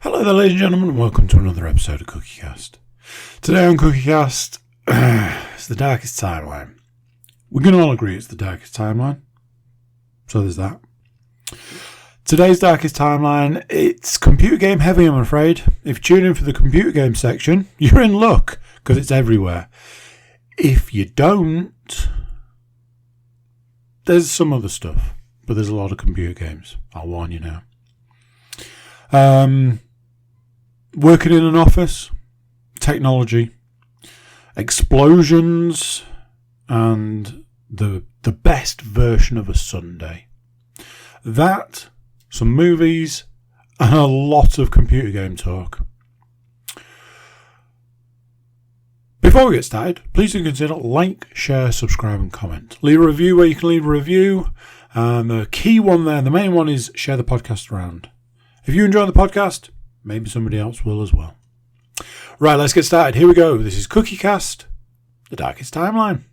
Hello there, ladies and gentlemen, and welcome to another episode of CookieCast. Today on CookieCast, it's the darkest timeline. We can all agree it's the darkest timeline, so there's that. Today's darkest timeline, it's computer game heavy, I'm afraid. If you tune in for the computer game section, you're in luck, because it's everywhere. If you don't, there's some other stuff, but there's a lot of computer games, I'll warn you now. Working in an office, technology, explosions, and the best version of a Sunday. That, some movies, and a lot of computer game talk. Before we get started, please do consider like, share, subscribe and comment. Leave a review where you can leave a review. The key one there, the main one, is share the podcast around. If you enjoy the podcast, maybe somebody else will as well. Right, let's get started. Here we go. This is CookieCast, the darkest timeline.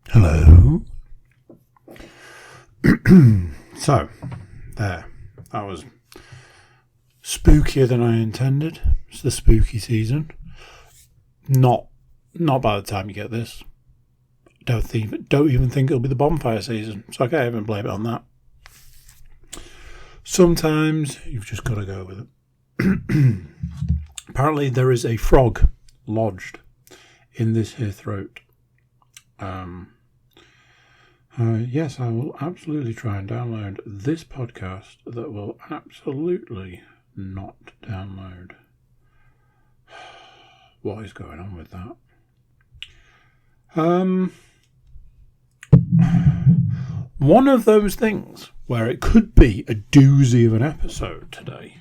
Hello. So, there. That was spookier than I intended. It's the spooky season. Not by the time you get this. Don't even think it'll be the bonfire season. So I can't even blame it on that. Sometimes you've just got to go with it. Apparently there is a frog lodged in this here throat. Yes, I will absolutely try and download this podcast that will absolutely not download. What is going on with that? One of those things where it could be a doozy of an episode today.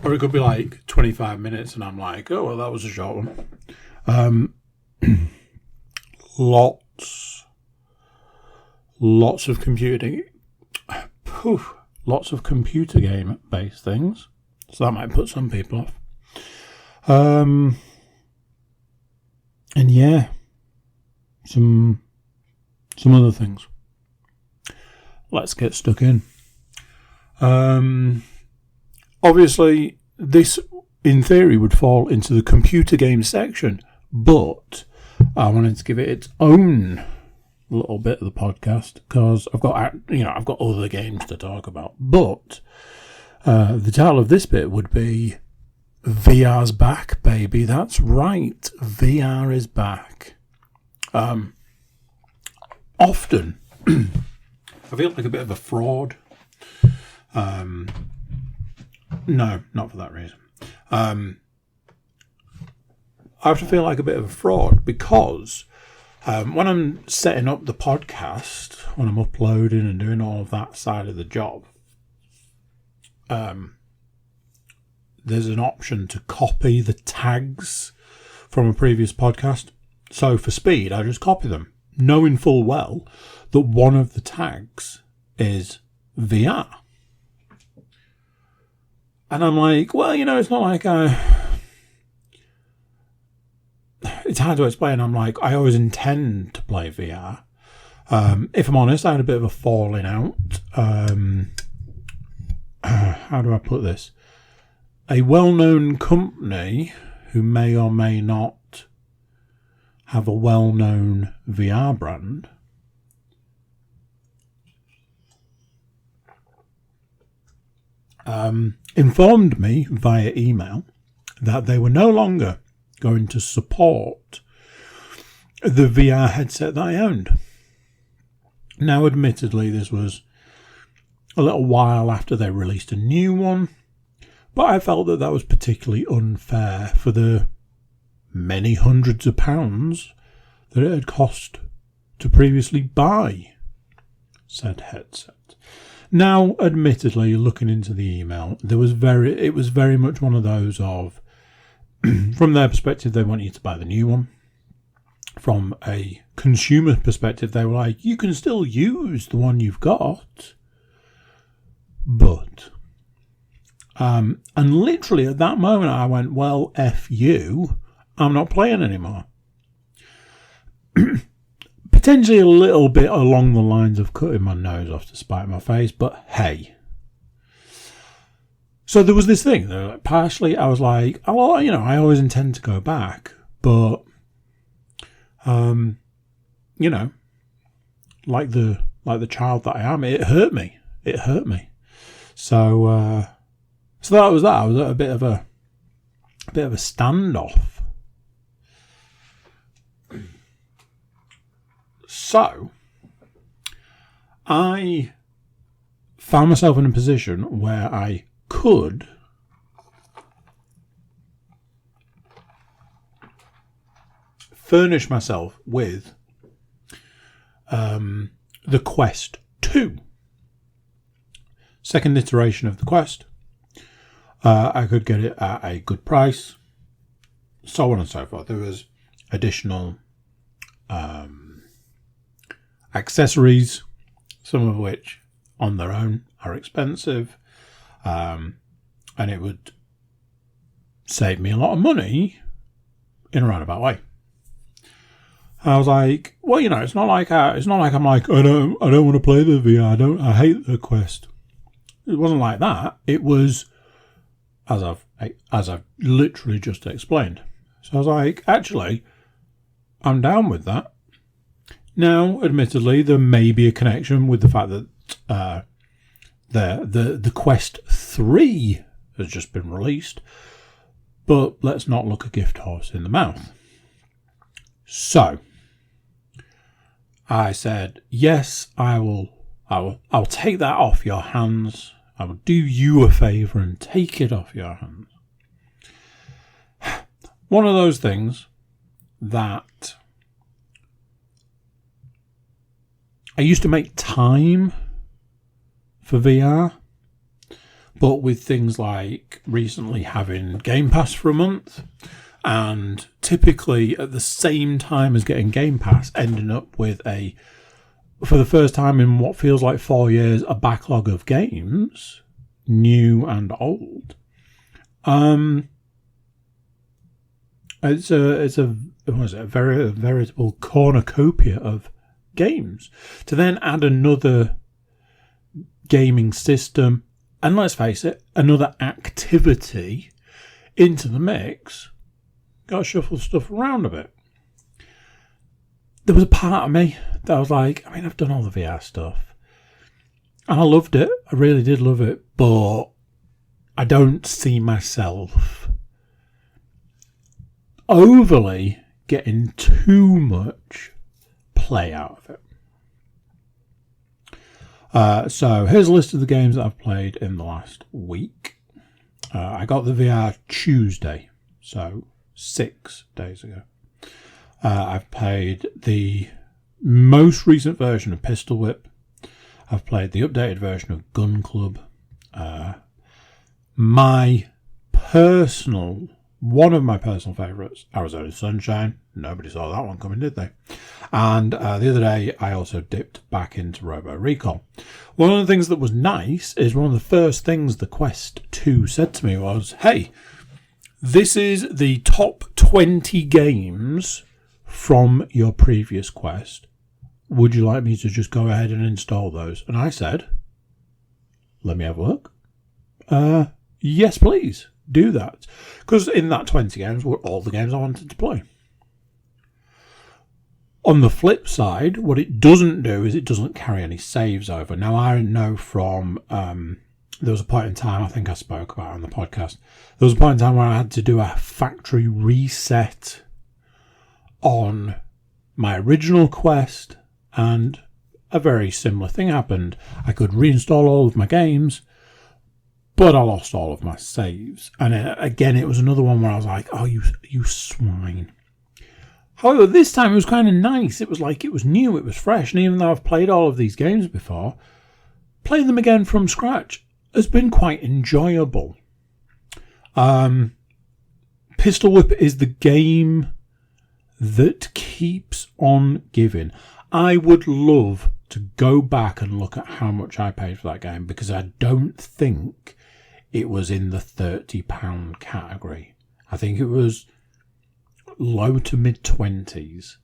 Or it could be like 25 minutes and I'm like, oh, well, that was a short one. Lots of computing. Lots of computer game based things. So that might put some people off. And yeah, some other things. Let's get stuck in. Obviously, this in theory would fall into the computer game section, but I wanted to give it its own little bit of the podcast because I've got other games to talk about. But the title of this bit would be VR's back, baby. That's right, VR is back. Often, I feel like a bit of a fraud. No, not for that reason. I have to feel like a bit of a fraud because when I'm setting up the podcast, when I'm uploading and doing all of that side of the job, there's an option to copy the tags from a previous podcast. So for speed, I just copy them, knowing full well that one of the tags is VR. And I'm like, well, it's not like it's hard to explain. I'm like, I always intend to play VR. If I'm honest, I had a bit of a falling out. How do I put this? A well-known company who may or may not have a well-known VR brand informed me via email that they were no longer going to support the VR headset that I owned. Now, admittedly, this was a little while after they released a new one, but I felt that was particularly unfair for the many hundreds of pounds that it had cost to previously buy said headset. Now, admittedly, looking into the email, it was very much one of those of, from their perspective, they want you to buy the new one. From a consumer perspective, they were like, you can still use the one you've got, but And literally at that moment I went, well, F you, I'm not playing anymore. Potentially a little bit along the lines of cutting my nose off to spite my face, but hey. So there was this thing. Partially I was like, oh, well, I always intend to go back, but, like the child that I am, it hurt me. So that was that. I was at a bit of a standoff. So I found myself in a position where I could furnish myself with the Quest 2. Second iteration of the Quest. I could get it at a good price, so on and so forth. There was additional accessories, some of which on their own are expensive, and it would save me a lot of money in a roundabout way. I was like, well, it's not like I'm like, I don't want to play the VR. I hate the Quest. It wasn't like that. It was as I've literally just explained. So I was like, actually, I'm down with that. Now, admittedly, there may be a connection with the fact that the Quest 3 has just been released, but let's not look a gift horse in the mouth. So I said, yes, I'll take that off your hands. I will do you a favour and take it off your hands. One of those things that I used to make time for VR, but with things like recently having Game Pass for a month, and typically at the same time as getting Game Pass, ending up with for the first time in what feels like 4 years, a backlog of games, new and old. It's a veritable cornucopia of games. To then add another gaming system, and let's face it, another activity into the mix, got to shuffle stuff around a bit. There was a part of me that was like, I've done all the VR stuff, and I loved it. I really did love it, but I don't see myself overly getting too much play out of it. So here's a list of the games that I've played in the last week. I got the VR Tuesday, so 6 days ago. I've played the most recent version of Pistol Whip. I've played the updated version of Gun Club. One of my personal favourites, Arizona Sunshine. Nobody saw that one coming, did they? And the other day, I also dipped back into Robo Recall. One of the things that was nice is one of the first things the Quest 2 said to me was, hey, this is the top 20 games from your previous Quest. Would you like me to just go ahead and install those? And I said, let me have a look. Yes, please. Do that. Because in that 20 games were all the games I wanted to play. On the flip side, what it doesn't do is it doesn't carry any saves over. Now, I know from... there was a point in time, I think I spoke about it on the podcast, there was a point in time where I had to do a factory reset on my original Quest, and a very similar thing happened. I could reinstall all of my games, but I lost all of my saves. And again, it was another one where I was like, oh, you swine. However, this time it was kind of nice. It was like it was new, it was fresh. And even though I've played all of these games before, playing them again from scratch has been quite enjoyable. Pistol Whip is the game that keeps on giving. I would love to go back and look at how much I paid for that game, because I don't think it was in the £30 category. I think it was low to mid-20s.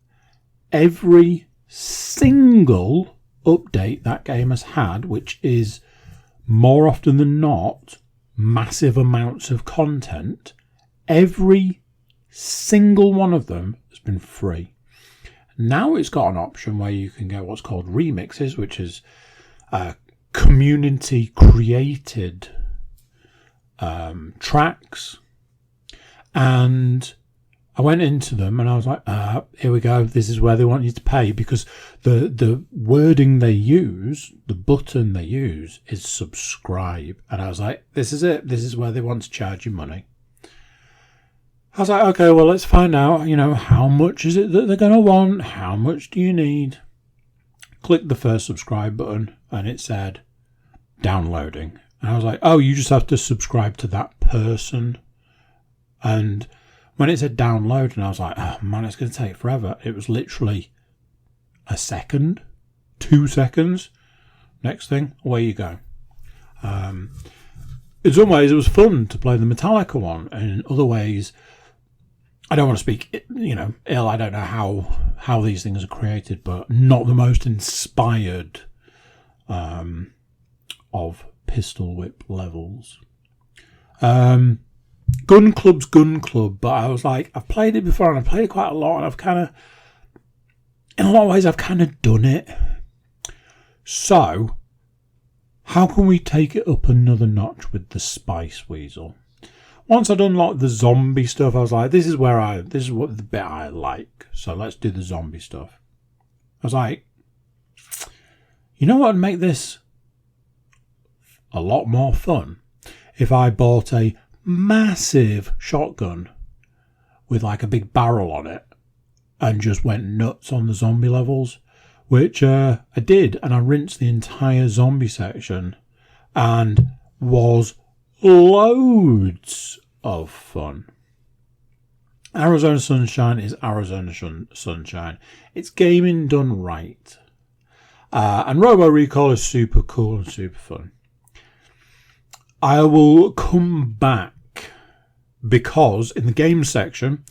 Every single update that game has had, which is more often than not massive amounts of content, every single one of them has been free. Now it's got an option where you can get what's called remixes, which is community created tracks. And I went into them and I was like, here we go. This is where they want you to pay, because the wording they use, the button they use is subscribe. And I was like, this is it. This is where they want to charge you money. I was like, okay, well, let's find out, how much is it that they're going to want? How much do you need? Click the first subscribe button and it said downloading. And I was like, oh, you just have to subscribe to that person. And when it said download, and I was like, oh man, it's going to take forever. It was literally a second, 2 seconds. Next thing, away you go. In some ways, it was fun to play the Metallica one. And in other ways, I don't want to speak, ill. I don't know how these things are created, but not the most inspired of pistol whip levels. Gun Club's Gun Club, but I was like, I've played it before and I've played it quite a lot, and I've kind of, in a lot of ways, I've kind of done it. So, how can we take it up another notch with the Spice Weasel? Once I'd unlocked the zombie stuff, I was like, this is what the bit I like. So let's do the zombie stuff. I was like, you know what would make this a lot more fun? If I bought a massive shotgun with like a big barrel on it and just went nuts on the zombie levels, which I did, and I rinsed the entire zombie section and was loads of fun. Arizona Sunshine is Arizona Sunshine. It's gaming done right. And Robo Recall is super cool and super fun. I will come back because in the game section,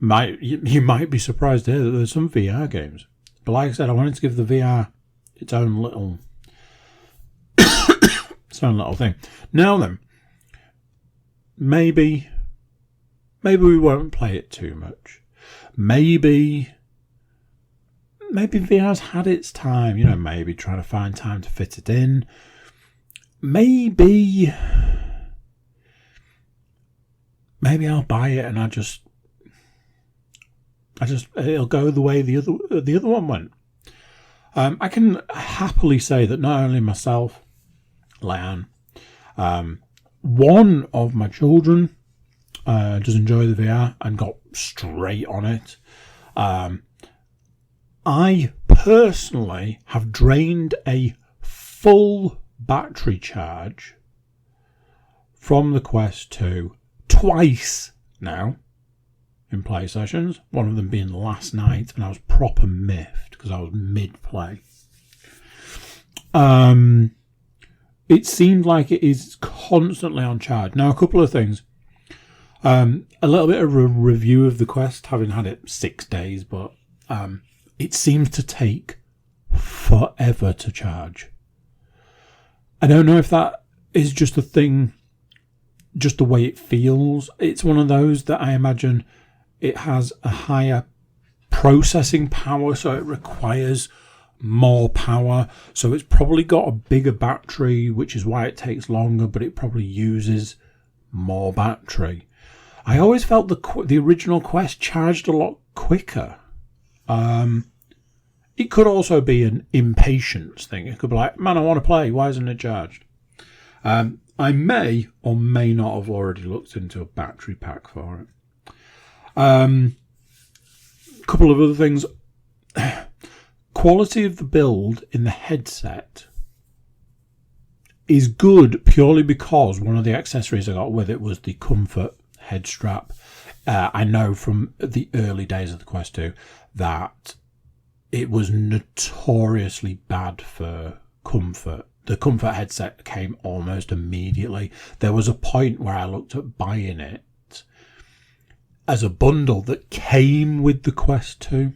you might be surprised to hear that there's some VR games. But like I said, I wanted to give the VR its own little thing. Now then, maybe we won't play it too much. Maybe VR's had its time, maybe trying to find time to fit it in. Maybe I'll buy it and it'll go the way the other one went. I can happily say that not only myself, Leanne, one of my children does enjoy the VR and got straight on it. I personally have drained a full battery charge from the Quest 2 twice now in play sessions, one of them being last night, and I was proper miffed because I was mid-play. It seemed like it is constantly on charge. Now, a couple of things. A little bit of a review of the Quest, having had it 6 days, but it seems to take forever to charge. I don't know if that is just a thing, just the way it feels. It's one of those that I imagine it has a higher processing power, so it requires more power. So it's probably got a bigger battery, which is why it takes longer, but it probably uses more battery. I always felt the original Quest charged a lot quicker. It could also be an impatience thing. It could be like, man, I want to play. Why isn't it charged? I may or may not have already looked into a battery pack for it. A couple of other things. Quality of the build in the headset is good purely because one of the accessories I got with it was the Comfort head strap. I know from the early days of the Quest 2 that it was notoriously bad for comfort. the comfort headset came almost immediately. There was a point where I looked at buying it as a bundle that came with the Quest 2.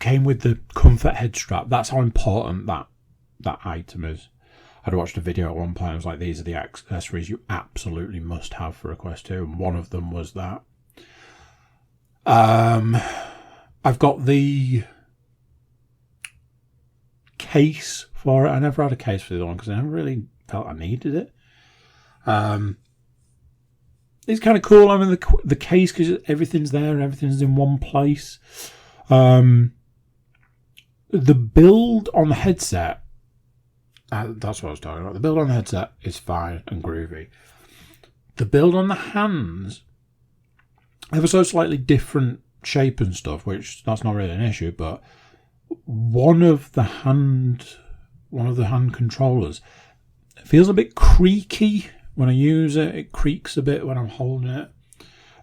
Came with the comfort head strap. That's how important that item is. I'd watched a video at one point. I was like, these are the accessories you absolutely must have for a Quest 2. And one of them was that. I've got the case for it. I never had a case for the other one because I never really felt I needed it. It's kind of cool. I mean, the case, because everything's there and everything's in one place. The build on the headset, that's what I was talking about. The build on the headset is fine and groovy. The build on the hands, ever so slightly different shape and stuff, which that's not really an issue, but one of the hand controllers feels a bit creaky when I use it. It creaks a bit when I'm holding it.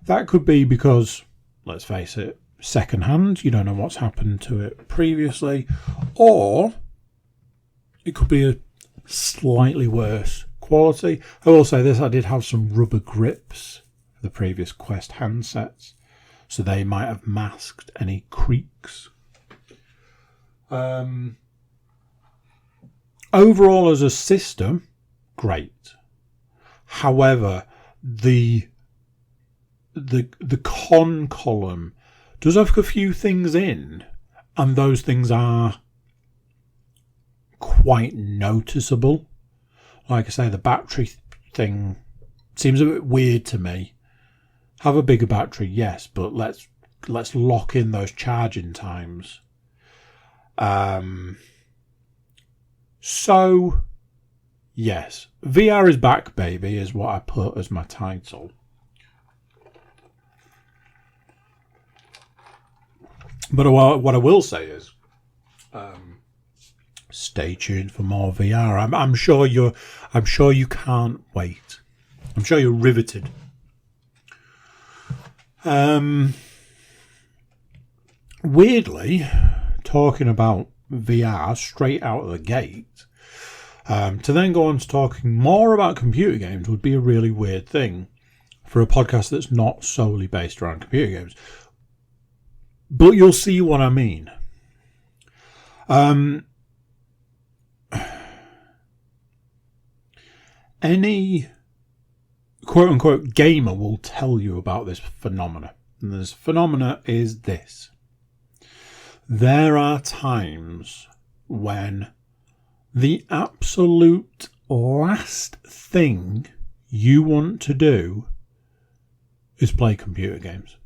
That could be because, let's face it, second hand, you don't know what's happened to it previously, or it could be a slightly worse quality. I will say this, I did have some rubber grips for the previous Quest handsets, so they might have masked any creaks. Overall as a system, great. However, the con column does have a few things in, and those things are quite noticeable. Like I say, the battery thing seems a bit weird to me. Have a bigger battery, yes, but let's lock in those charging times. So, yes, VR is back, baby, is what I put as my title. But what I will say is, stay tuned for more VR. I'm sure you can't wait. I'm sure you're riveted. Weirdly, talking about VR straight out of the gate, to then go on to talking more about computer games would be a really weird thing for a podcast that's not solely based around computer games. But you'll see what I mean. Any quote-unquote gamer will tell you about this phenomena. And this phenomena is this. There are times when the absolute last thing you want to do is play computer games.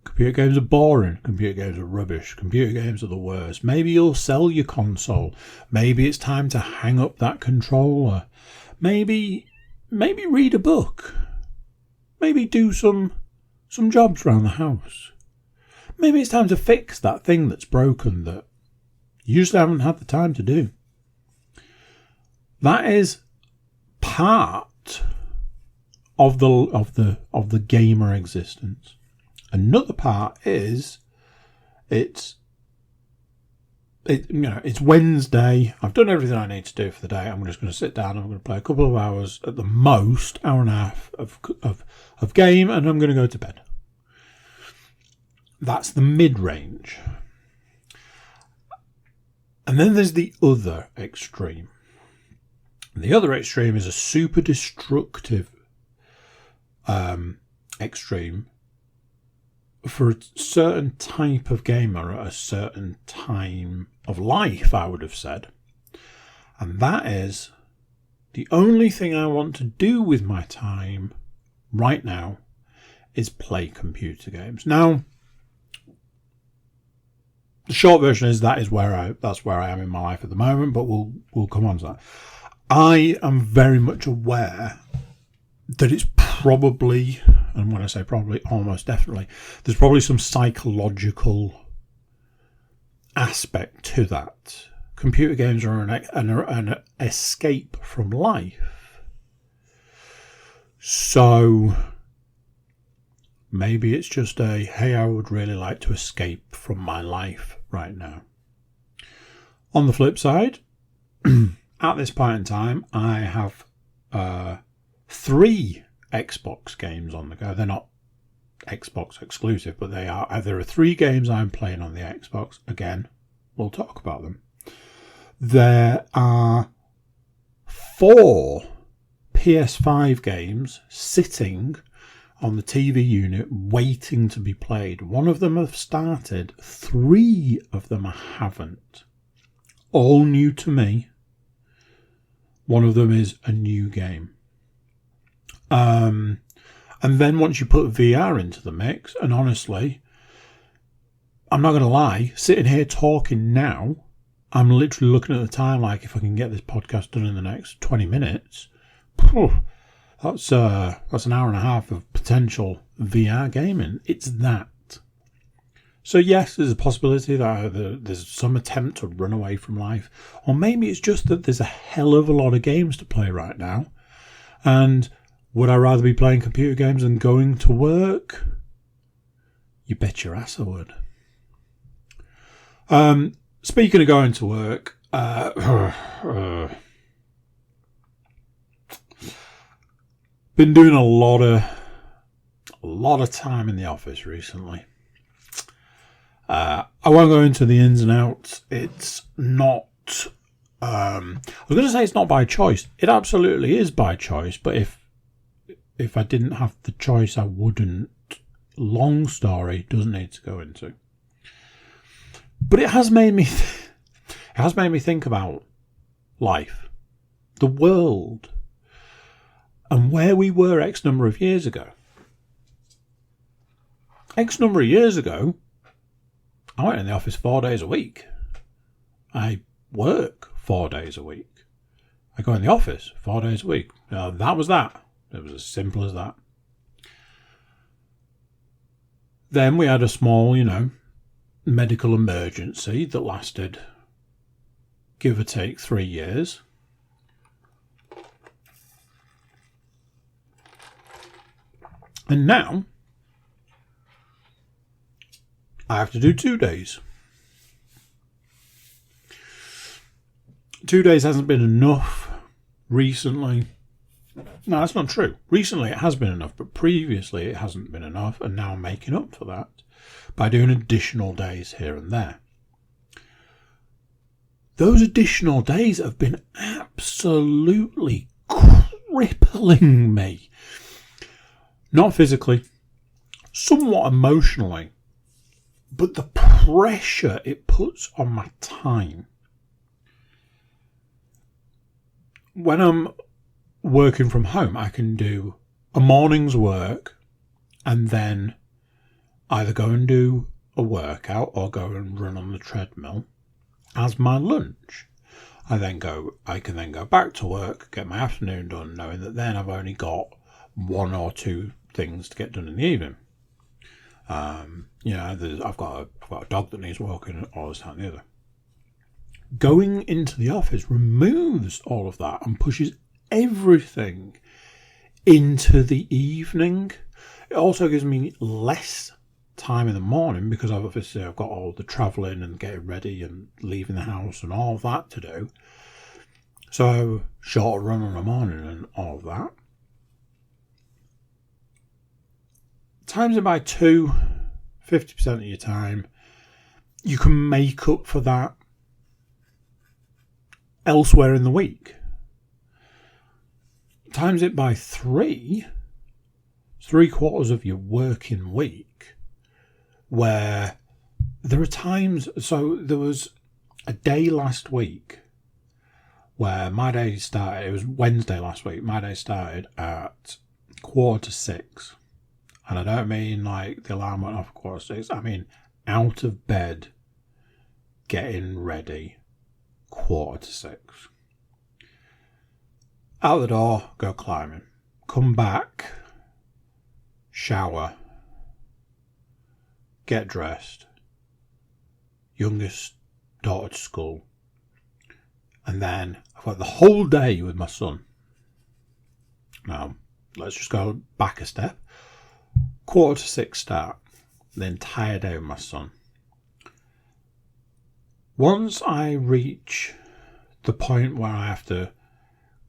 Computer games are boring. Computer games are rubbish. Computer games are the worst. Maybe you'll sell your console. Maybe it's time to hang up that controller. Maybe read a book. Maybe do some jobs around the house. Maybe it's time to fix that thing that's broken that you just haven't had the time to do. That is part of the gamer existence. Another part is it's Wednesday. I've done everything I need to do for the day. I'm just going to sit down. I'm going to play a couple of hours, at the most, hour and a half of game, and I'm going to go to bed. That's the mid-range. And then there's the other extreme. The other extreme is a super destructive extreme for a certain type of gamer at a certain time of life, I would have said. And that is, the only thing I want to do with my time right now is play computer games. Now, the short version is that's where I am in my life at the moment, but we'll come on to that. I am very much aware that it's probably, and when I say probably, almost definitely, there's probably some psychological aspect to that. Computer games are an escape from life. So maybe it's just hey, I would really like to escape from my life right now. On the flip side, at this point in time, I have 3 Xbox games on the go. They're not Xbox exclusive, but there are 3 games I'm playing on the Xbox. Again, we'll talk about them. There are 4 PS5 games sitting on the TV unit waiting to be played. 1 of them have started, 3 of them haven't. All new to me. 1 of them is a new game. And then once you put VR into the mix, and honestly, I'm not going to lie, sitting here talking now, I'm literally looking at the time like, if I can get this podcast done in the next 20 minutes, that's an hour and a half of potential VR gaming. It's that. So yes, there's a possibility that there's some attempt to run away from life. Or maybe it's just that there's a hell of a lot of games to play right now. And would I rather be playing computer games than going to work? You bet your ass I would. Speaking of going to work, been doing a lot of time in the office recently. I won't go into the ins and outs. It's not. I was going to say it's not by choice. It absolutely is by choice. But if I didn't have the choice, I wouldn't. Long story, doesn't need to go into. But it has made me. It has made me think about life, the world, and where we were X number of years ago. X number of years ago, I went in the office 4 days a week. I work 4 days a week. I go in the office 4 days a week. Now, that was that. It was as simple as that. Then we had a small, medical emergency that lasted, give or take, 3 years. And now, I have to do 2 days. 2 days hasn't been enough recently. No, that's not true. Recently it has been enough, but previously it hasn't been enough, and now I'm making up for that by doing additional days here and there. Those additional days have been absolutely crippling me. Not physically, somewhat emotionally, but the pressure it puts on my time. When I'm working from home, I can do a morning's work and then either go and do a workout or go and run on the treadmill as my lunch. I can then go back to work, get my afternoon done, knowing that then I've only got 1 or 2 things to get done in the evening. I've got a dog that needs walking, all this, that and the other. Going into the office removes all of that and pushes everything into the evening. It also gives me less time in the morning because obviously I've got all the travelling and getting ready and leaving the house and all that to do. So shorter run in the morning and all of that. Times it by 2, 50% of your time. You can make up for that elsewhere in the week. Times it by 3, 3/4 of your working week, where there are times. So there was a day last week where my day started. It was Wednesday last week. My day started at 5:45. And I don't mean like the alarm went off at 5:45. I mean out of bed, getting ready, 5:45. Out the door, go climbing. Come back, shower, get dressed. Youngest daughter to school. And then I've got the whole day with my son. Now, let's just go back a step. 5:45 start. The entire day with my son. Once I reach the point where I have to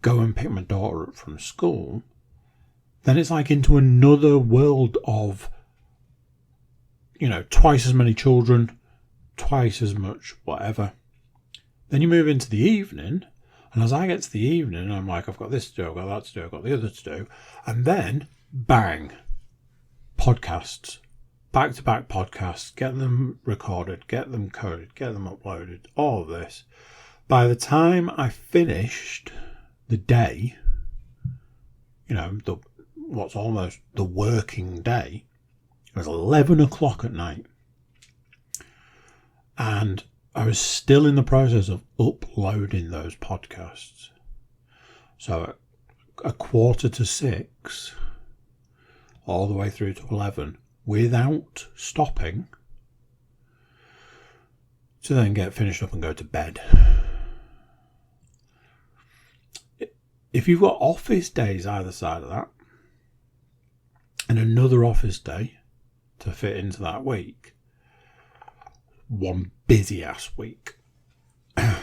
go and pick my daughter up from school, then it's like into another world of, twice as many children, twice as much whatever. Then you move into the evening, and as I get to the evening, I'm like, I've got this to do, I've got that to do, I've got the other to do. And then, bang, podcasts. Back-to-back podcasts. Get them recorded, get them coded, get them uploaded, all of this. By the time I finished the day, what's almost the working day, it was 11 o'clock at night. And I was still in the process of uploading those podcasts. So at 5:45, all the way through to 11, without stopping, to then get finished up and go to bed. If you've got office days either side of that, and another office day to fit into that week, one busy ass week. Like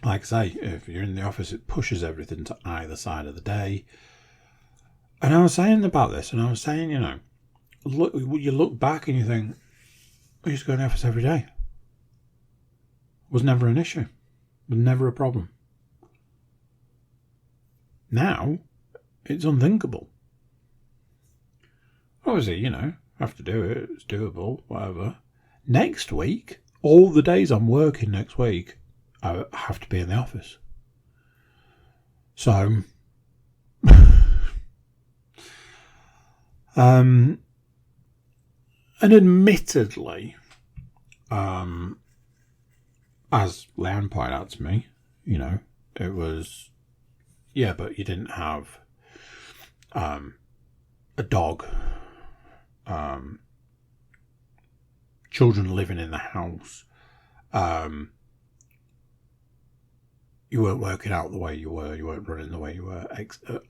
I say, if you're in the office, it pushes everything to either side of the day. And I was saying about this, and I was saying, you look back and you think, I used to go in the office every day. It was never an issue. It was never a problem. Now, it's unthinkable. Obviously, have to do it. It's doable, whatever. Next week, all the days I'm working next week, I have to be in the office. So, and admittedly, as Leanne pointed out to me, it was, yeah, but you didn't have a dog, children living in the house, you weren't working out the way you were, you weren't running the way you were,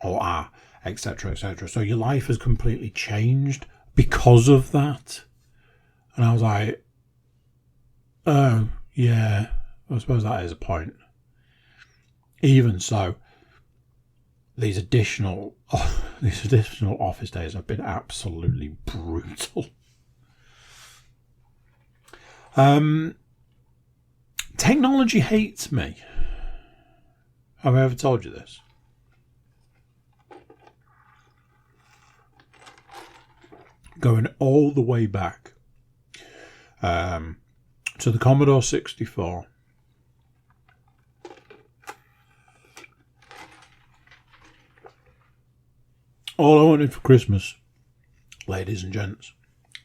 or are, etc., etc. So your life has completely changed because of that. And I was like, oh, yeah, I suppose that is a point. Even so, these additional office days have been absolutely brutal. Technology hates me. Have I ever told you this? Going all the way back to the Commodore 64. All I wanted for Christmas, ladies and gents,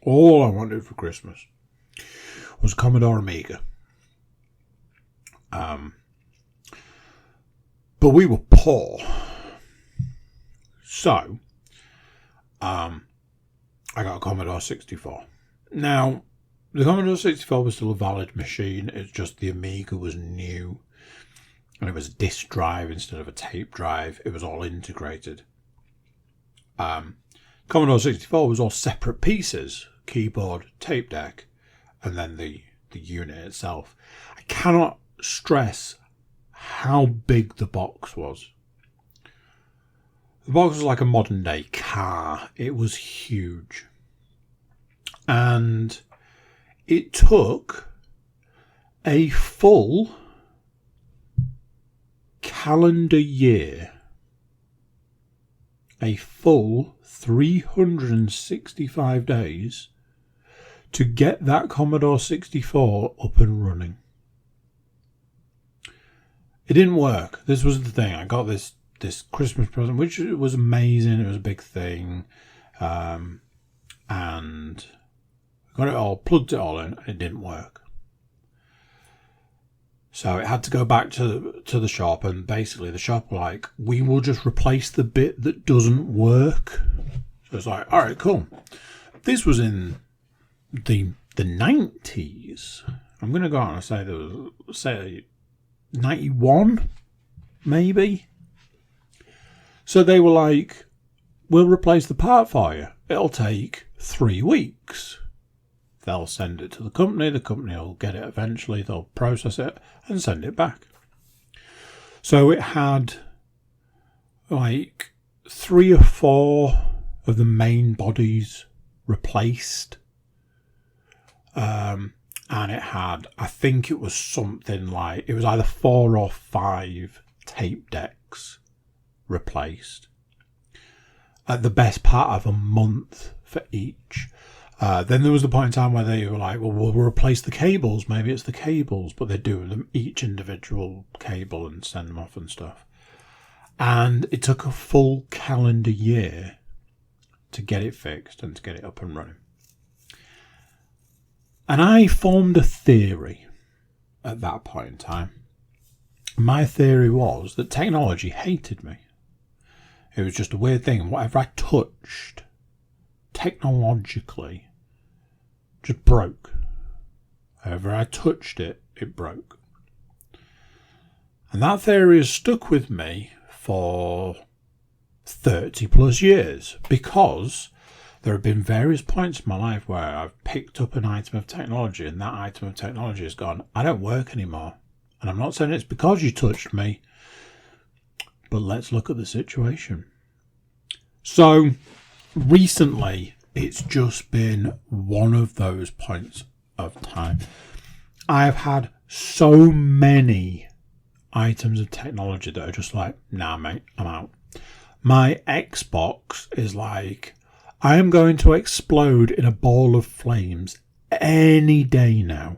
all I wanted for Christmas was Commodore Amiga. But we were poor. So, I got a Commodore 64. Now, the Commodore 64 was still a valid machine. It's just the Amiga was new. And it was a disk drive instead of a tape drive. It was all integrated. Commodore 64 was all separate pieces. Keyboard, tape deck, and then the unit itself. I cannot stress how big the box was. The box was like a modern day car. It was huge. And it took a full calendar year, a full 365 days to get that Commodore 64 up and running. It didn't work. This was the thing. I got this Christmas present, which was amazing. It was a big thing. And I got it all, plugged it all in, and it didn't work. So it had to go back to the shop, and basically the shop were like, we will just replace the bit that doesn't work. So it's like, all right, cool. This was in the 90s. I'm going to go out and say there was, say, 91, maybe. So they were like, we'll replace the part for you. It'll take 3 weeks. They'll send it to the company will get it eventually, they'll process it and send it back. So it had like 3 or 4 of the main bodies replaced. And it had, I think it was something like, it was either 4 or 5 tape decks replaced. At the best part of a month for each. Then there was the point in time where they were like, well, we'll replace the cables. Maybe it's the cables, but they do them each individual cable and send them off and stuff. And it took a full calendar year to get it fixed and to get it up and running. And I formed a theory at that point in time. My theory was that technology hated me. It was just a weird thing. Whatever I touched, technologically, just broke. However I touched it, it broke. And that theory has stuck with me for 30 plus years, because there have been various points in my life where I've picked up an item of technology and that item of technology has gone, I don't work anymore. And I'm not saying it's because you touched me, but let's look at the situation. So recently, it's just been one of those points of time. I have had so many items of technology that are just like, nah, mate, I'm out. My Xbox is like, I am going to explode in a ball of flames any day now.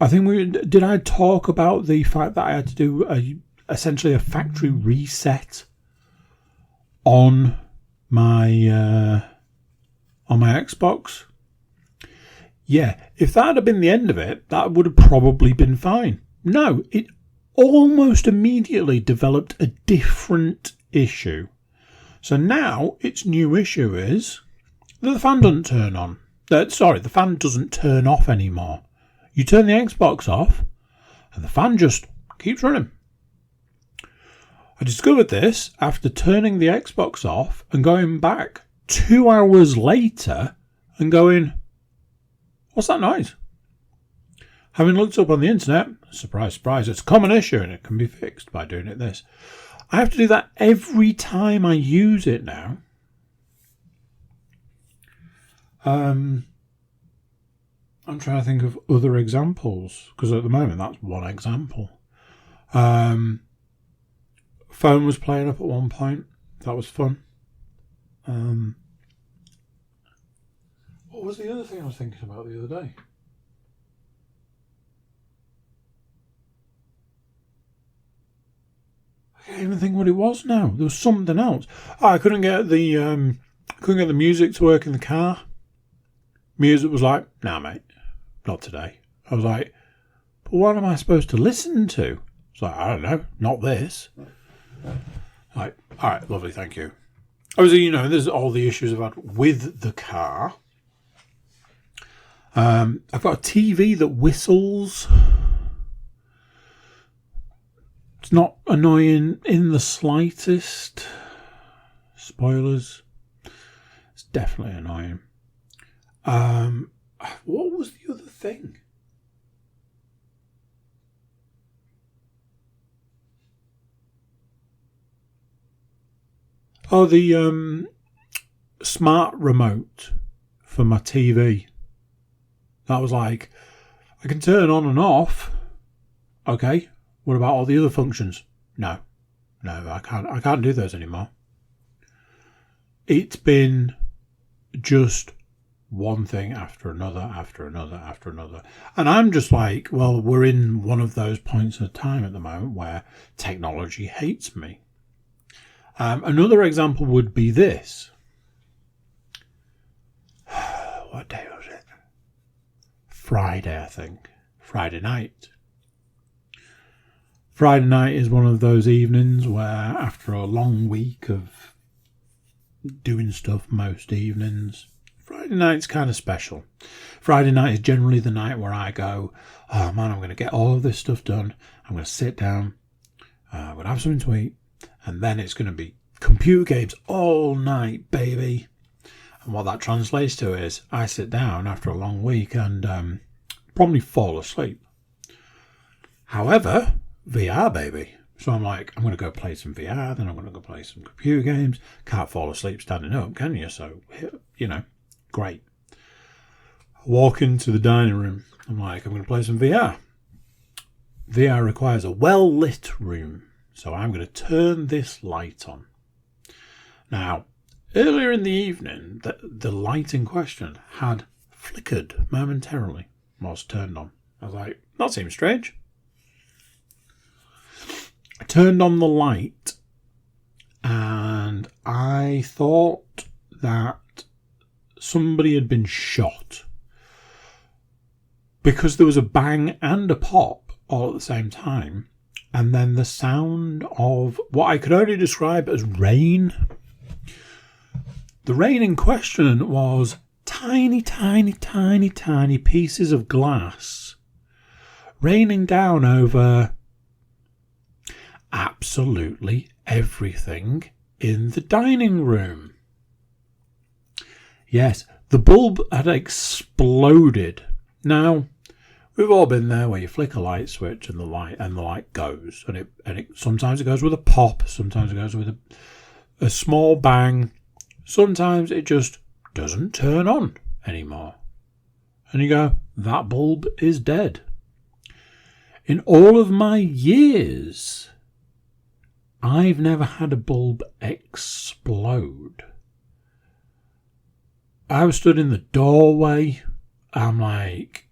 I think did I talk about the fact that I had to do essentially a factory reset on my Xbox? Yeah, if that had been the end of it, that would have probably been fine. No, it almost immediately developed a different issue. So now its new issue is that the fan doesn't turn on. The fan doesn't turn off anymore. You turn the Xbox off and the fan just keeps running. I discovered this after turning the Xbox off and going back 2 hours later and going, what's that noise? Having looked up on the internet, surprise, surprise, it's a common issue and it can be fixed by doing it this. I have to do that every time I use it now. I'm trying to think of other examples, because at the moment that's one example. Phone was playing up at one point. That was fun. What was the other thing I was thinking about the other day? I can't even think what it was now. There was something else. I couldn't get the music to work in the car. Music was like, nah, mate, not today. I was like, but what am I supposed to listen to? It's like, I don't know, not this. Like, all right, lovely, thank you. Obviously, there's all the issues I've had with the car. I've got a TV that whistles. It's not annoying in the slightest. Spoilers. It's definitely annoying. What was the other thing? Oh, the smart remote for my TV. That was like, I can turn on and off. Okay. What about all the other functions? No, I can't do those anymore. It's been just one thing after another, after another, after another. And I'm just like, well, we're in one of those points of time at the moment where technology hates me. Another example would be this. What day was it? Friday, I think. Friday night. Friday night is one of those evenings where, after a long week of doing stuff most evenings, Friday night's kind of special. Friday night is generally the night where I go, oh man, I'm going to get all of this stuff done. I'm going to sit down, I'm going to have something to eat, and then it's going to be computer games all night, baby. And what that translates to is I sit down after a long week and probably fall asleep. However, VR, baby. So I'm like, I'm going to go play some VR, then I'm going to go play some computer games. Can't fall asleep standing up, can you? So, great. Walk into the dining room. I'm like, I'm going to play some VR. VR requires a well-lit room. So I'm going to turn this light on. Now, earlier in the evening, the light in question had flickered momentarily whilst turned on. I was like, that seems strange. I turned on the light and I thought that somebody had been shot because there was a bang and a pop all at the same time, and then the sound of what I could only describe as rain. The rain in question was tiny, tiny, tiny, tiny pieces of glass raining down over absolutely everything in the dining room. Yes, the bulb had exploded. Now, we've all been there where you flick a light switch and the light goes, and it sometimes it goes with a pop, sometimes it goes with a small bang, sometimes it just doesn't turn on anymore. And you go, that bulb is dead. In all of my years, I've never had a bulb explode. I was stood in the doorway. I'm like,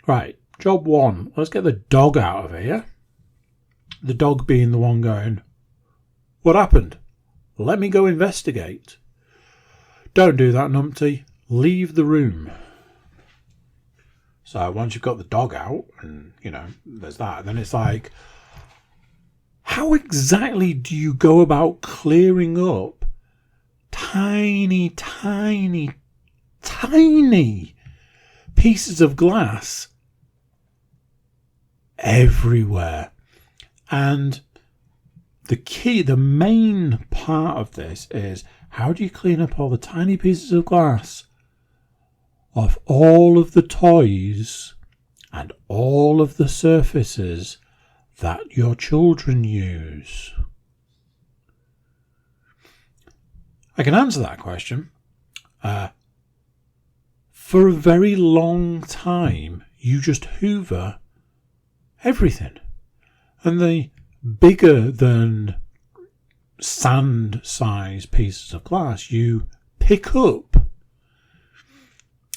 right, job one, let's get the dog out of here. The dog being the one going, what happened? Let me go investigate. Don't do that, numpty. Leave the room. So once you've got the dog out and, there's that, then it's like, how exactly do you go about clearing up tiny, tiny, tiny pieces of glass everywhere? And the main part of this is, how do you clean up all the tiny pieces of glass off all of the toys and all of the surfaces that your children use? I can answer that question. For a very long time, you just hoover everything. And the bigger than sand size pieces of glass you pick up.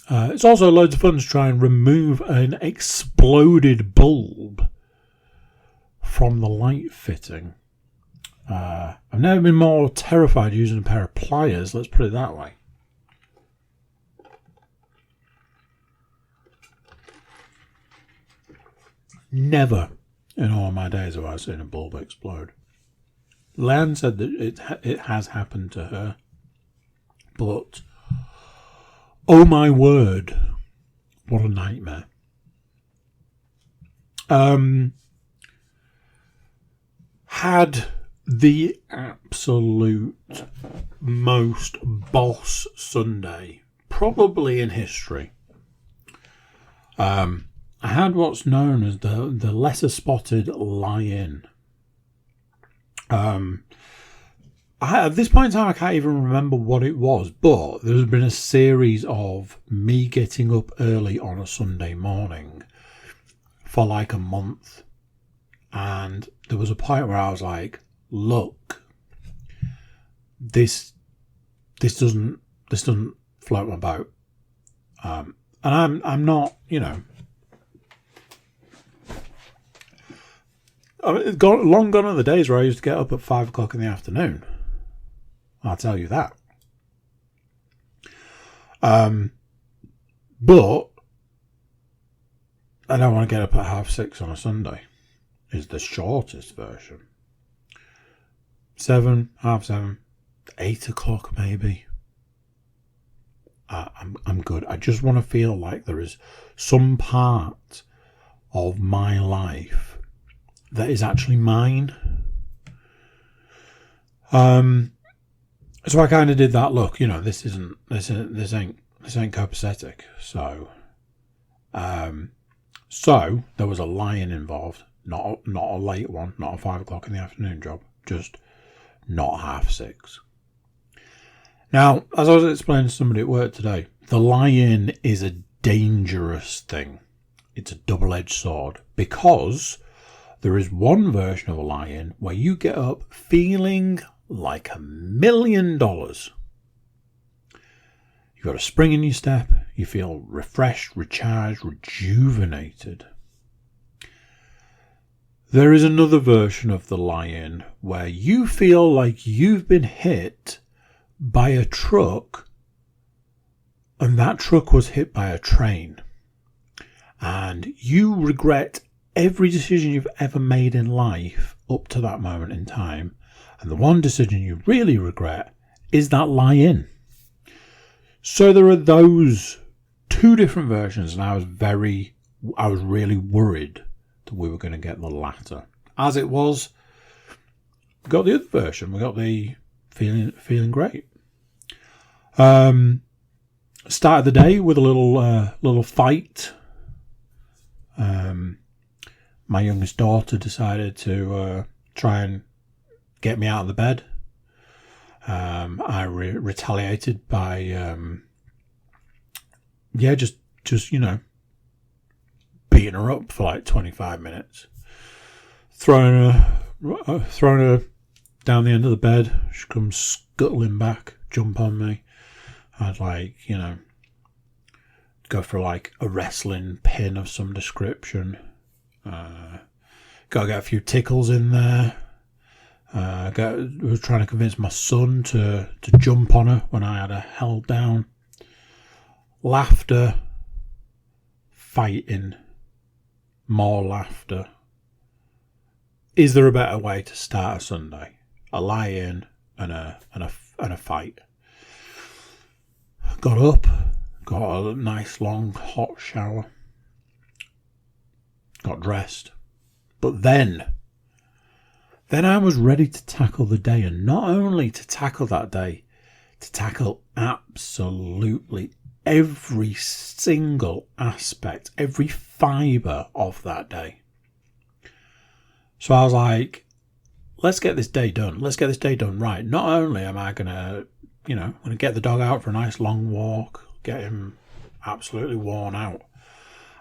It's also loads of fun to try and remove an exploded bulb from the light fitting. I've never been more terrified using a pair of pliers, let's put it that way. Never in all my days have I seen a bulb explode. Lan said that it has happened to her, but oh my word, what a nightmare. Had the absolute most boss Sunday probably in history. I had what's known as the lesser spotted lie-in. At this point in time, I can't even remember what it was, but there's been a series of me getting up early on a Sunday morning for like a month. And there was a point where I was like, look, this doesn't float my boat. And I'm not, long gone are the days where I used to get up at 5 o'clock in the afternoon. I'll tell you that. But I don't want to get up at 6:30 on a Sunday. Is the shortest version. 7, 7:30, 8 o'clock maybe. I'm good. I just want to feel like there is some part of my life that is actually mine. So I kind of did that. Look, this ain't copacetic. So there was a lion involved. Not a late one, not a 5 o'clock in the afternoon job, just not 6:30. Now, as I was explaining to somebody at work today, the lie-in is a dangerous thing. It's a double-edged sword, because there is one version of a lie-in where you get up feeling like $1 million. You've got a spring in your step, you feel refreshed, recharged, rejuvenated. There is another version of the lie-in where you feel like you've been hit by a truck, and that truck was hit by a train, and you regret every decision you've ever made in life up to that moment in time, and the one decision you really regret is that lie-in. So there are those two different versions, and I was really worried that we were going to get the latter. As it was, we got the other version. We got the feeling great. Started the day with a little fight. My youngest daughter decided to try and get me out of the bed. I retaliated by just beating her up for like 25 minutes, throwing her down the end of the bed. She comes scuttling back, jump on me. I'd go for like a wrestling pin of some description. Got to get a few tickles in there. Was trying to convince my son to jump on her when I had her held down. Laughter, fighting, more laughter. Is there a better way to start a Sunday? A lie-in and a fight. Got up, got a nice long hot shower, got dressed, but then I was ready to tackle the day, and not only to tackle that day, to tackle absolutely every single aspect, every fibre of that day. So I was like, let's get this day done. Let's get this day done right. Not only am I going to, get the dog out for a nice long walk, get him absolutely worn out,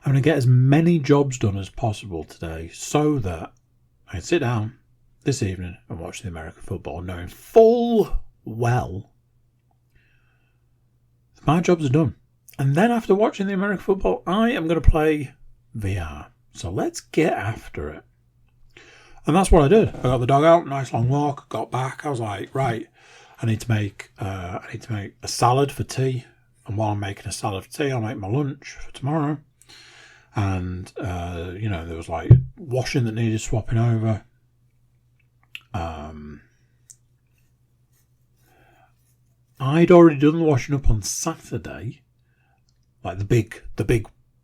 I'm going to get as many jobs done as possible today so that I can sit down this evening and watch the American football, knowing full well my jobs are done. And then after watching the American football, I am going to play VR. So let's get after it. And that's what I did. I got the dog out, nice long walk, got back. I was like, right, I need to make a salad for tea. And while I'm making a salad for tea, I'll make my lunch for tomorrow. And, there was like washing that needed swapping over. I'd already done the washing up on Saturday, like the big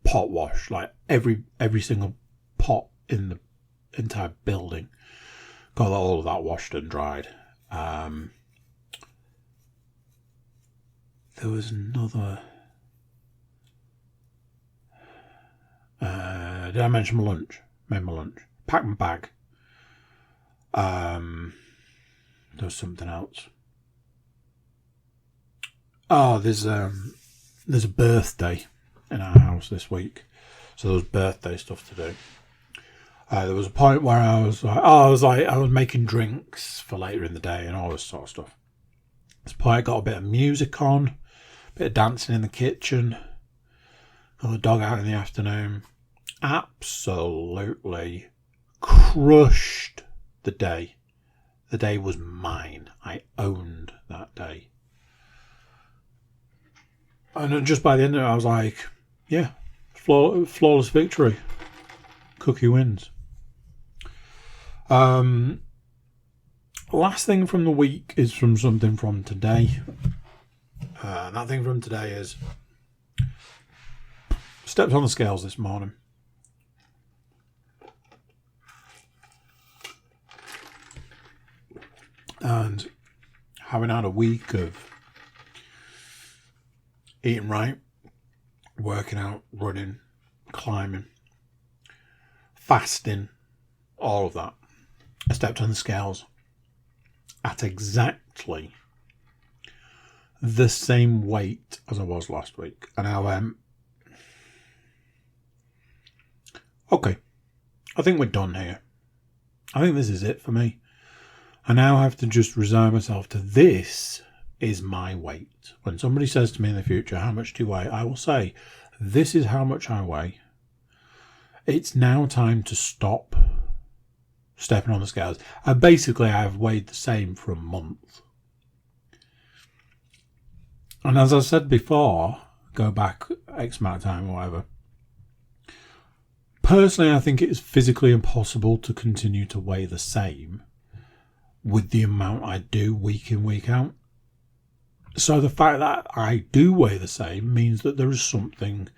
pot wash, like every single pot in the entire building. Got all of that washed and dried. There was another. Did I mention my lunch? Made my lunch. Packed my bag. There was something else. Oh, there's a birthday in our house this week, so there was birthday stuff to do. There was a point where I was making drinks for later in the day and all this sort of stuff. At this point, I got a bit of music on, a bit of dancing in the kitchen, got the dog out in the afternoon. Absolutely crushed the day. The day was mine. I owned that day. And just by the end of it, I was like, yeah, flawless victory. Cookie wins. Last thing from the week is from something from today. That thing from today is stepped on the scales this morning. And having had a week of eating right, working out, running, climbing, fasting, all of that. I stepped on the scales at exactly the same weight as I was last week. And I went, okay, I think we're done here. I think this is it for me. I now have to just resign myself to this is my weight. When somebody says to me in the future, how much do you weigh? I will say, this is how much I weigh. It's now time to stop stepping on the scales. And basically, I've weighed the same for a month. And as I said before, go back X amount of time or whatever. Personally, I think it is physically impossible to continue to weigh the same with the amount I do week in, week out. So the fact that I do weigh the same means that there is something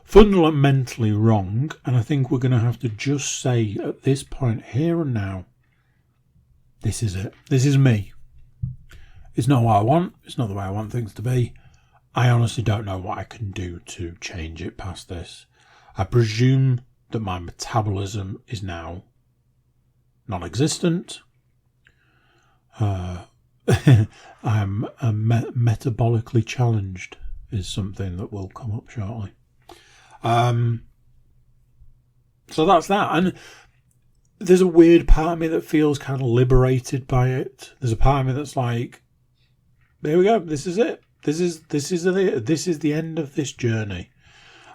fundamentally wrong, and I think we're going to have to just say at this point, here and now, this is it. This is me. It's not what I want. It's not the way I want things to be. I honestly don't know what I can do to change it past this. I presume that my metabolism is now non-existent. I'm metabolically challenged is something that will come up shortly. So that's that. And there's a weird part of me that feels kind of liberated by it. There's a part of me that's like, there we go. This is it. This is the end of this journey.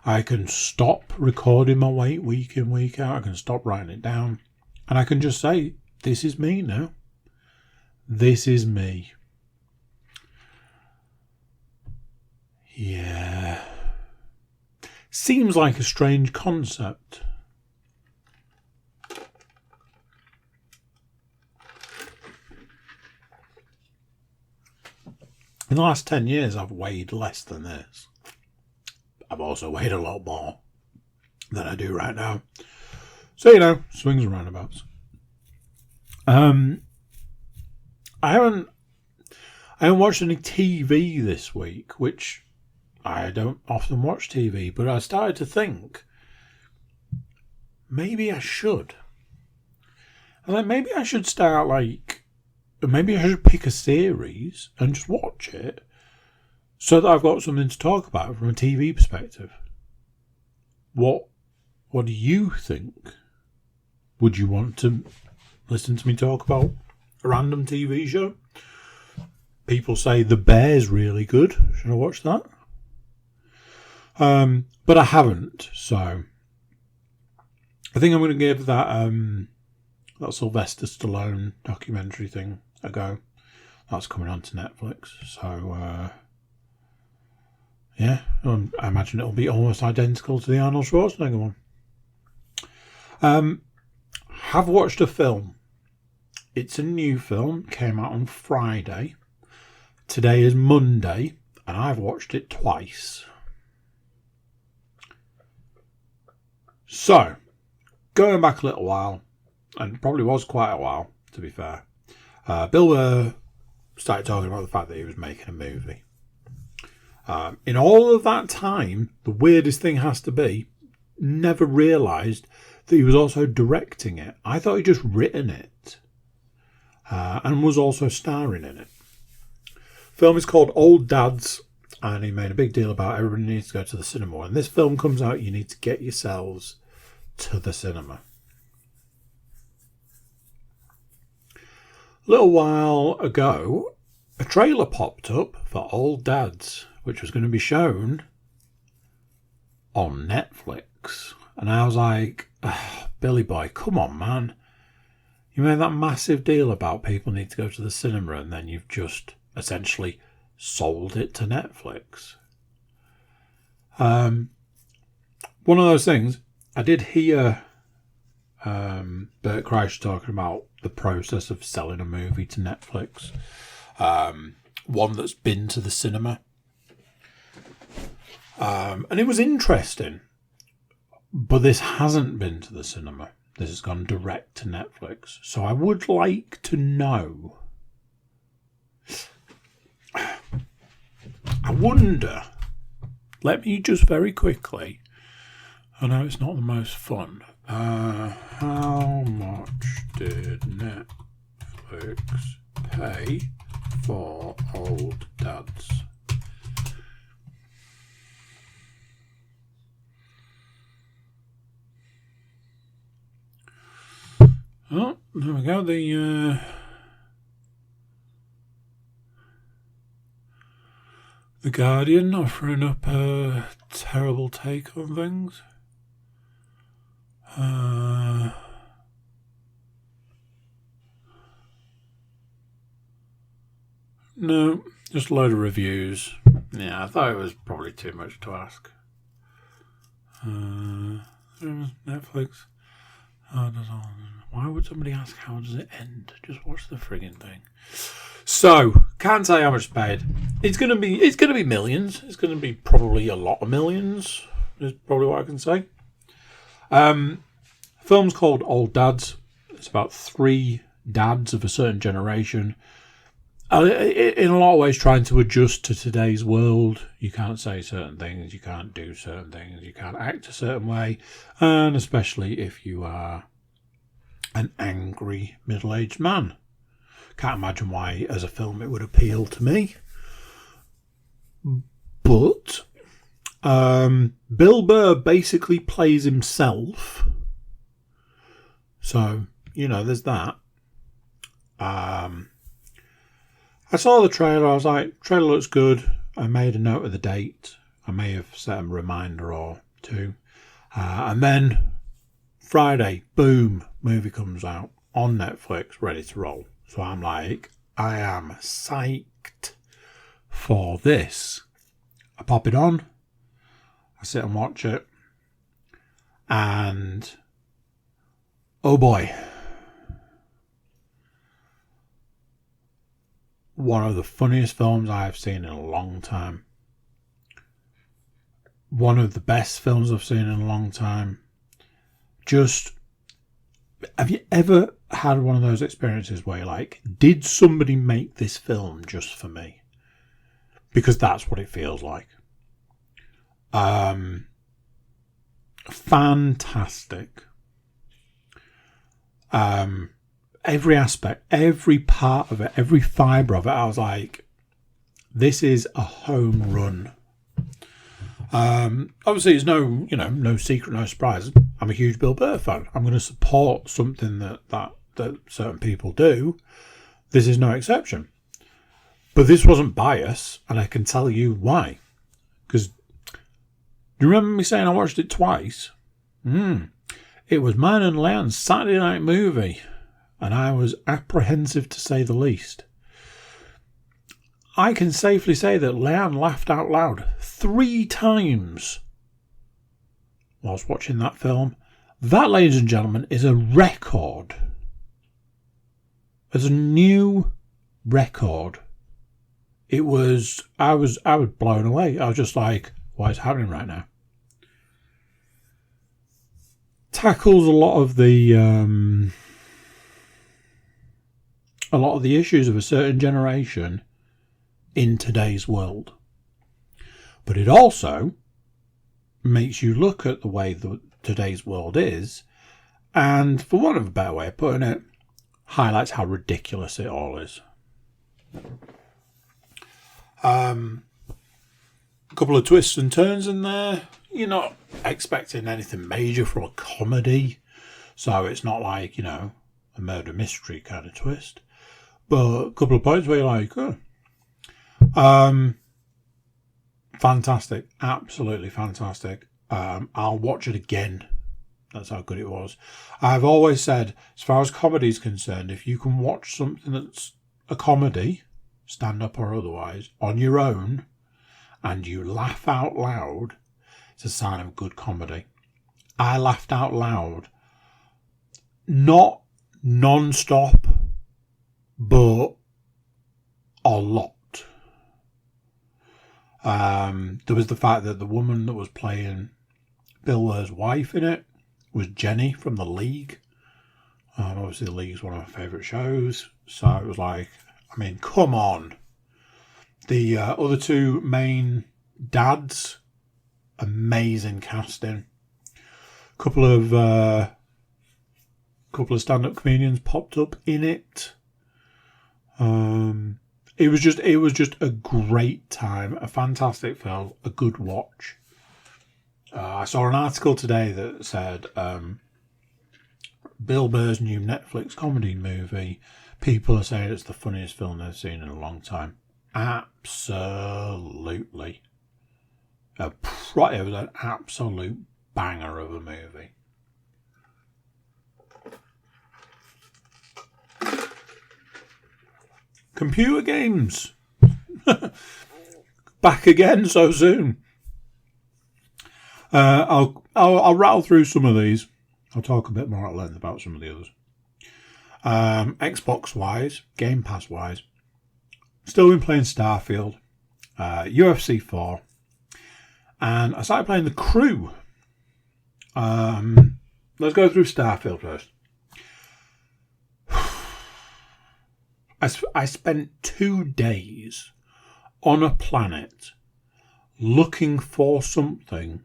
I can stop recording my weight week in, week out. I can stop writing it down. And I can just say, this is me now. This is me. Yeah. Seems like a strange concept. In the last 10 years, I've weighed less than this. I've also weighed a lot more than I do right now. So, swings and roundabouts. I haven't watched any TV this week, which I don't often watch TV, but I started to think, maybe I should. Maybe I should start maybe I should pick a series and just watch it so that I've got something to talk about from a TV perspective. What do you think? Would you want to listen to me talk about a random TV show? People say The Bear's really good. Should I watch that? But I haven't, so I think I'm going to give that Sylvester Stallone documentary thing a go. That's coming on to Netflix, so yeah, I imagine it'll be almost identical to the Arnold Schwarzenegger one. Have watched a film. It's a new film, came out on Friday. Today is Monday, and I've watched it twice. So, going back a little while, and probably was quite a while, to be fair, Bill Burr started talking about the fact that he was making a movie. In all of that time, the weirdest thing has to be, never realised that he was also directing it. I thought he'd just written it, and was also starring in it. The film is called Old Dads, and he made a big deal about everybody needs to go to the cinema. When this film comes out, you need to get yourselves to the cinema. A little while ago, a trailer popped up for Old Dads, which was going to be shown on Netflix. And I was like, Billy boy, come on, man. You made that massive deal about people need to go to the cinema, and then you've just essentially sold it to Netflix. One of those things, I did hear Bert Kreischer talking about the process of selling a movie to Netflix. One that's been to the cinema. And it was interesting. But this hasn't been to the cinema. This has gone direct to Netflix. So I would like to know. I wonder. Let me just very quickly. I know it's not the most fun, How much did Netflix pay for Old Dads? Oh, there we go. The Guardian offering up a terrible take on things. No, just a load of reviews. Yeah, I thought it was probably too much to ask. Netflix. Why would somebody ask how does it end? Just watch the frigging thing. So, can't say how much it's paid. It's gonna be millions. It's gonna be probably a lot of millions. Is probably what I can say. Film's called Old Dads. It's about 3 dads of a certain generation. In a lot of ways, trying to adjust to today's world. You can't say certain things. You can't do certain things. You can't act a certain way. And especially if you are an angry middle-aged man. Can't imagine why, as a film, it would appeal to me. But Bill Burr basically plays himself. So, there's that. I saw the trailer. I was like, trailer looks good. I made a note of the date. I may have set a reminder or two. And then Friday, boom, movie comes out on Netflix, ready to roll. So I'm like, I am psyched for this. I pop it on. I sit and watch it. And, oh boy. One of the funniest films I have seen in a long time. One of the best films I've seen in a long time. Have you ever had one of those experiences where you're like, did somebody make this film just for me? Because that's what it feels like. Fantastic. Every aspect, every part of it, every fibre of it, I was like, this is a home run. Obviously, it's no secret, no surprise. I'm a huge Bill Burr fan. I'm going to support something that certain people do. This is no exception. But this wasn't bias, and I can tell you why. Because, do you remember me saying I watched it twice? It was mine and Leon's Saturday night movie. And I was apprehensive to say the least. I can safely say that Leanne laughed out loud 3 times whilst watching that film. That, ladies and gentlemen, is a record. It's a new record. I was blown away. I was just like, what is happening right now? Tackles a lot of the issues of a certain generation in today's world. But it also makes you look at the way that today's world is, and for want of a better way of putting it, highlights how ridiculous it all is. A couple of twists and turns in there. You're not expecting anything major from a comedy, so it's not like, a murder mystery kind of twist. But a couple of points where you're like, fantastic, absolutely fantastic. I'll watch it again. That's how good it was. I've always said, as far as comedy is concerned, if you can watch something that's a comedy, stand-up or otherwise, on your own, and you laugh out loud, it's a sign of good comedy. I laughed out loud, not non-stop, but a lot. There was the fact that the woman that was playing Bill Burr's wife in it was Jenny from The League. Obviously, The League is one of my favourite shows. So it was like, come on. The other 2 main dads, amazing casting. couple of stand-up comedians popped up in it. It was just a great time, a fantastic film, a good watch. I saw an article today that said Bill Burr's new Netflix comedy movie, people are saying it's the funniest film they've seen in a long time. Absolutely. It was an absolute banger of a movie. Computer games. Back again so soon. I'll rattle through some of these. I'll talk a bit more at length about some of the others. Xbox wise, Game Pass wise, still been playing Starfield, UFC 4, and I started playing The Crew. Let's go through Starfield first. I spent 2 days on a planet looking for something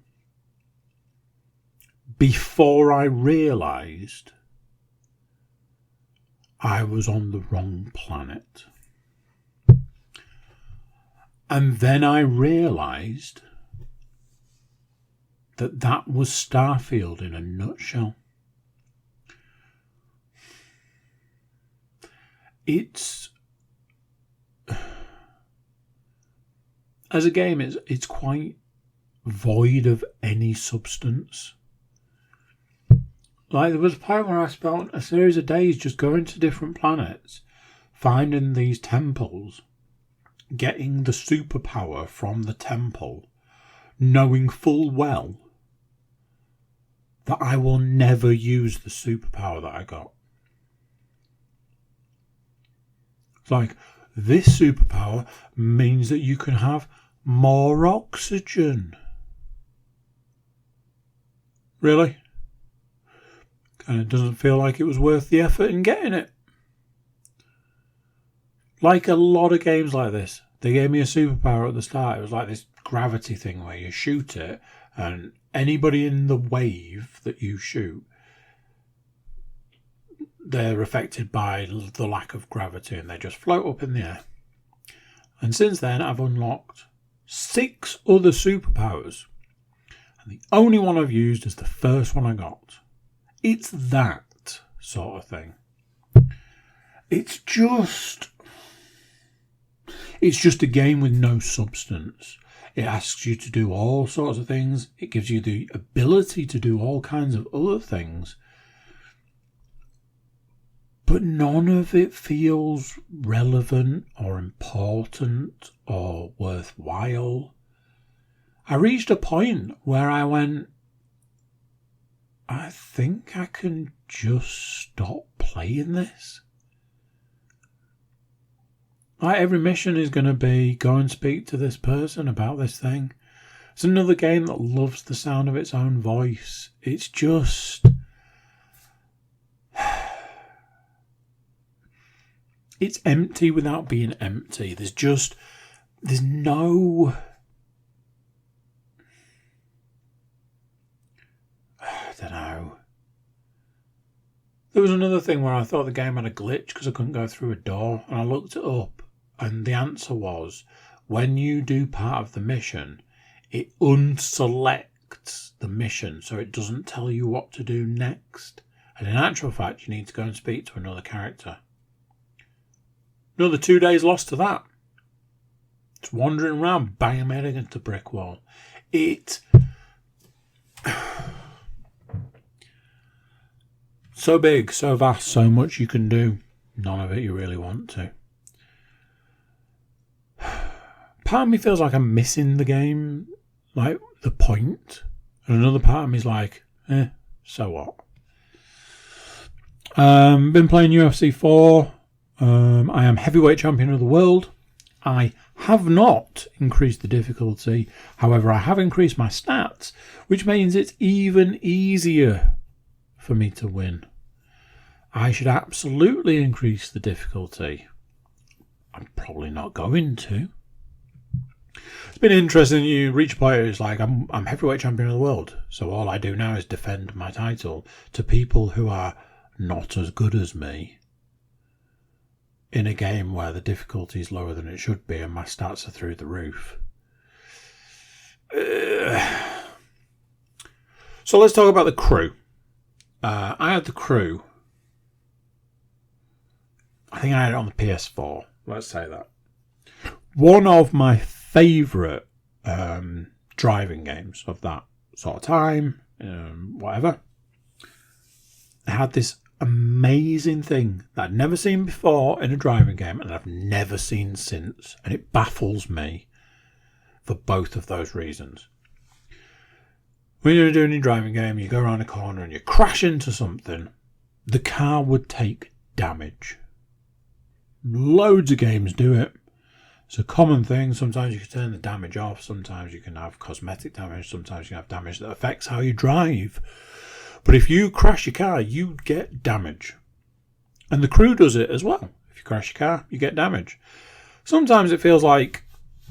before I realised I was on the wrong planet. And then I realised that was Starfield in a nutshell. It's, as a game, it's quite void of any substance. Like, there was a point where I spent a series of days just going to different planets, finding these temples, getting the superpower from the temple, knowing full well that I will never use the superpower that I got. It's like, this superpower means that you can have more oxygen. Really? And it doesn't feel like it was worth the effort in getting it. Like a lot of games like this, they gave me a superpower at the start. It was like this gravity thing where you shoot it and anybody in the wave that you shoot, they're affected by the lack of gravity and they just float up in the air. And since then, I've unlocked 6 other superpowers. And the only one I've used is the first one I got. It's that sort of thing. It's just a game with no substance. It asks you to do all sorts of things. It gives you the ability to do all kinds of other things. But none of it feels relevant or important or worthwhile. I reached a point where I went, I think I can just stop playing this. Like, every mission is going to be go and speak to this person about this thing. It's another game that loves the sound of its own voice. It's just... it's empty without being empty. There's no... I don't know. There was another thing where I thought the game had a glitch because I couldn't go through a door, and I looked it up, and the answer was, when you do part of the mission, it unselects the mission, so it doesn't tell you what to do next. And in actual fact, you need to go and speak to another character. Another 2 days lost to that. Just wandering around, banging my head against a brick wall. So big, so vast, so much you can do. None of it you really want to. Part of me feels like I'm missing the game, like the point. And another part of me is like, so what? Been playing UFC 4. I am heavyweight champion of the world. I have not increased the difficulty. However, I have increased my stats, which means it's even easier for me to win. I should absolutely increase the difficulty. I'm probably not going to. It's been interesting. You reach a point where it's like, I'm heavyweight champion of the world, so all I do now is defend my title to people who are not as good as me in a game where the difficulty is lower than it should be and my stats are through the roof. So let's talk about the crew. I had the crew. I think I had it on the PS4. Let's say that. One of my favourite driving games of that sort of time, whatever. I had this amazing thing that I'd never seen before in a driving game and I've never seen since. And it baffles me for both of those reasons. When you're doing a driving game, you go around a corner and you crash into something, the car would take damage. Loads of games do it. It's a common thing. Sometimes you can turn the damage off. Sometimes you can have cosmetic damage. Sometimes you can have damage that affects how you drive. But if you crash your car, you get damage. And the crew does it as well. If you crash your car, you get damage. Sometimes it feels like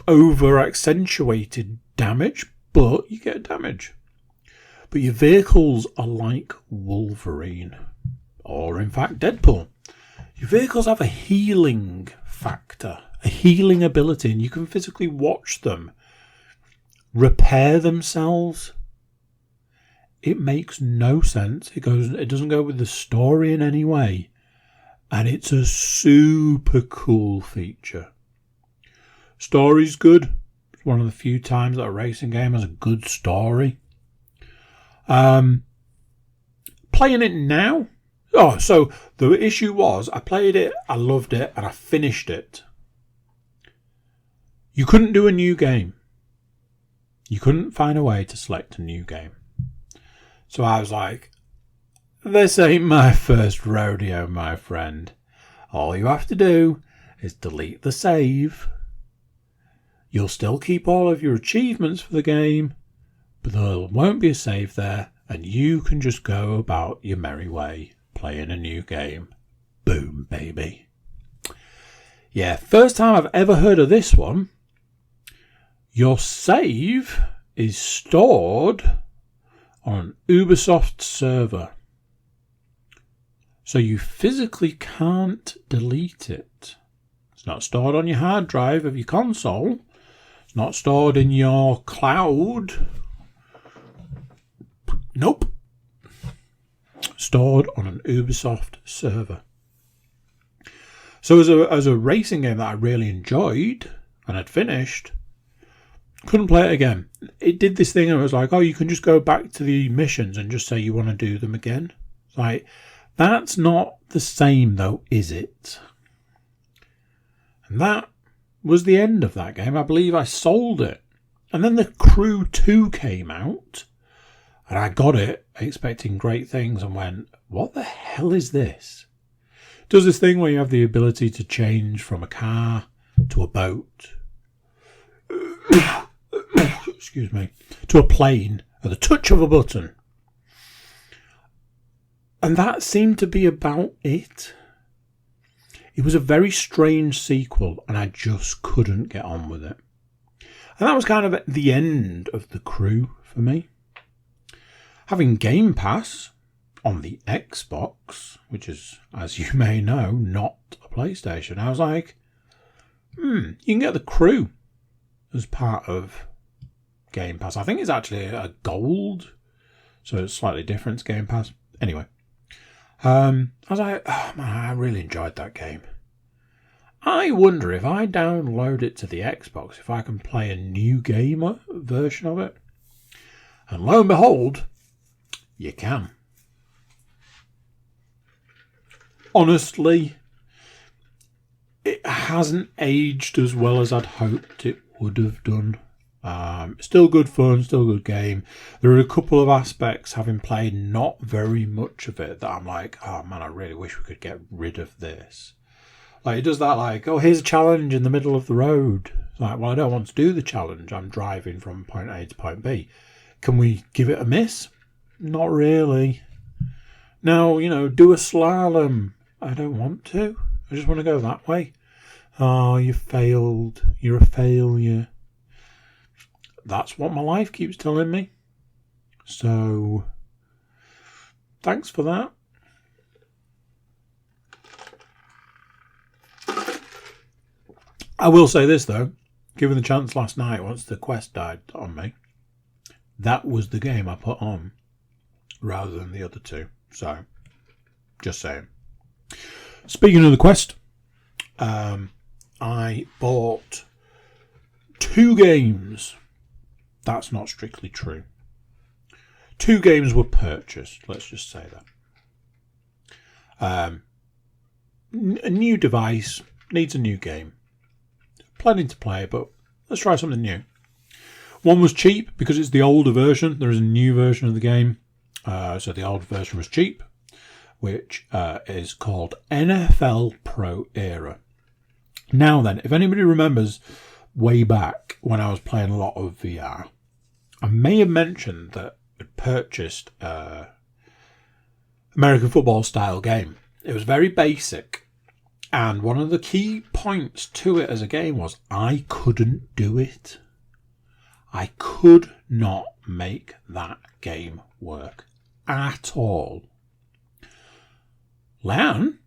over-accentuated damage, but you get damage. But your vehicles are like Wolverine, or in fact Deadpool. Your vehicles have a healing factor, a healing ability, and you can physically watch them repair themselves. It makes no sense. It doesn't go with the story in any way. And it's a super cool feature. Story's good. It's one of the few times that a racing game has a good story. Playing it now. Oh, so the issue was I played it, I loved it, and I finished it. You couldn't do a new game. You couldn't find a way to select a new game. So I was like, this ain't my first rodeo, my friend. All you have to do is delete the save. You'll still keep all of your achievements for the game, but there won't be a save there, and you can just go about your merry way playing a new game. Boom, baby. Yeah, first time I've ever heard of this one. Your save is stored on an Ubisoft server. So you physically can't delete it. It's not stored on your hard drive of your console. It's not stored in your cloud. Nope. Stored on an Ubisoft server. So as a racing game that I really enjoyed and had finished, couldn't play it again. It did this thing and it was like, oh, you can just go back to the missions and just say you want to do them again. It's like, that's not the same though, is it? And that was the end of that game. I believe I sold it. And then the Crew 2 came out. And I got it expecting great things and went, what the hell is this? It does this thing where you have the ability to change from a car to a boat. Excuse me. To a plane at the touch of a button. And that seemed to be about it. It was a very strange sequel and I just couldn't get on with it. And that was kind of at the end of the Crew for me. Having Game Pass on the Xbox, which is, as you may know, not a PlayStation, I was like, you can get the Crew as part of Game Pass. I think it's actually a gold, so it's slightly different to Game Pass. Anyway, I was like, oh man, I really enjoyed that game. I wonder if I download it to the Xbox, if I can play a new game version of it. And lo and behold, you can. Honestly, it hasn't aged as well as I'd hoped it would have done. Still good fun, still good game. There are a couple of aspects, having played not very much of it, that I'm like, oh man, I really wish we could get rid of this. Like, it does that, like, oh, here's a challenge in the middle of the road. It's like, well, I don't want to do the challenge. I'm driving from point A to point B. Can we give it a miss? Not really. Now, do a slalom. I don't want to. I just want to go that way. Oh, you failed. You're a failure. that's what my life keeps telling me. So, thanks for that. I will say this, though. Given the chance last night, once the Quest died on me, that was the game I put on rather than the other two. So, just saying. Speaking of the Quest, I bought 2 games. That's not strictly true. 2 games were purchased, let's just say that. A new device needs a new game. Planning to play, but let's try something new. One was cheap because it's the older version. There is a new version of the game. So the old version was cheap, which is called NFL Pro Era. Now then, if anybody remembers way back when I was playing a lot of VR, I may have mentioned that I'd purchased American football style game. It was very basic. And one of the key points to it as a game was I couldn't do it. I could not make that game work at all. Lan,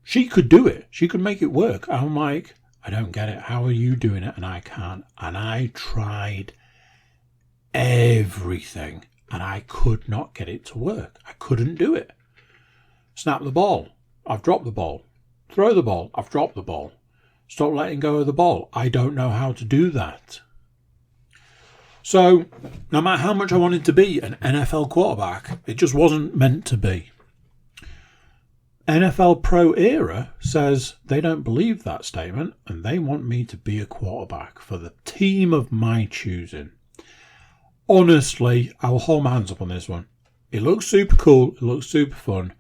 she could do it. She could make it work. I'm like, I don't get it. How are you doing it? And I can't. And I tried everything and I could not get it to work. I couldn't do it. Snap the ball. I've dropped the ball. Throw the ball. I've dropped the ball. Stop letting go of the ball. I don't know how to do that. So, no matter how much I wanted to be an NFL quarterback, it just wasn't meant to be. NFL Pro Era says they don't believe that statement and they want me to be a quarterback for the team of my choosing. Honestly, I will hold my hands up on this one. It looks super cool. It looks super fun.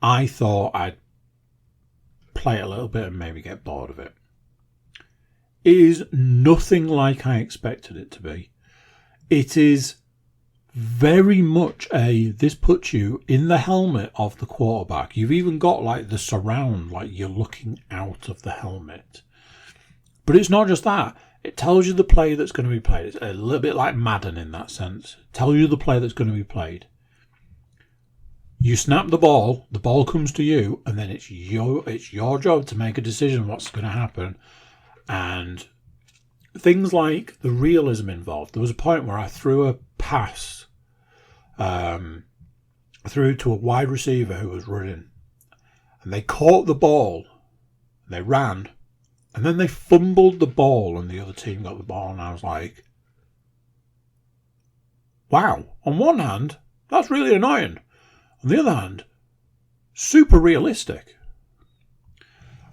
I thought I'd play it a little bit and maybe get bored of it. It is nothing like I expected it to be. It is very much this puts you in the helmet of the quarterback. You've even got like the surround, like you're looking out of the helmet. But it's not just that. It tells you the play that's going to be played. It's a little bit like Madden in that sense. It tells you the play that's going to be played. You snap the ball comes to you, and then it's your job to make a decision what's going to happen. And things like the realism involved. There was a point where I threw a pass through to a wide receiver who was running, and they caught the ball, they ran, and then they fumbled the ball, and the other team got the ball, and I was like, wow, on one hand, that's really annoying. On the other hand, super realistic.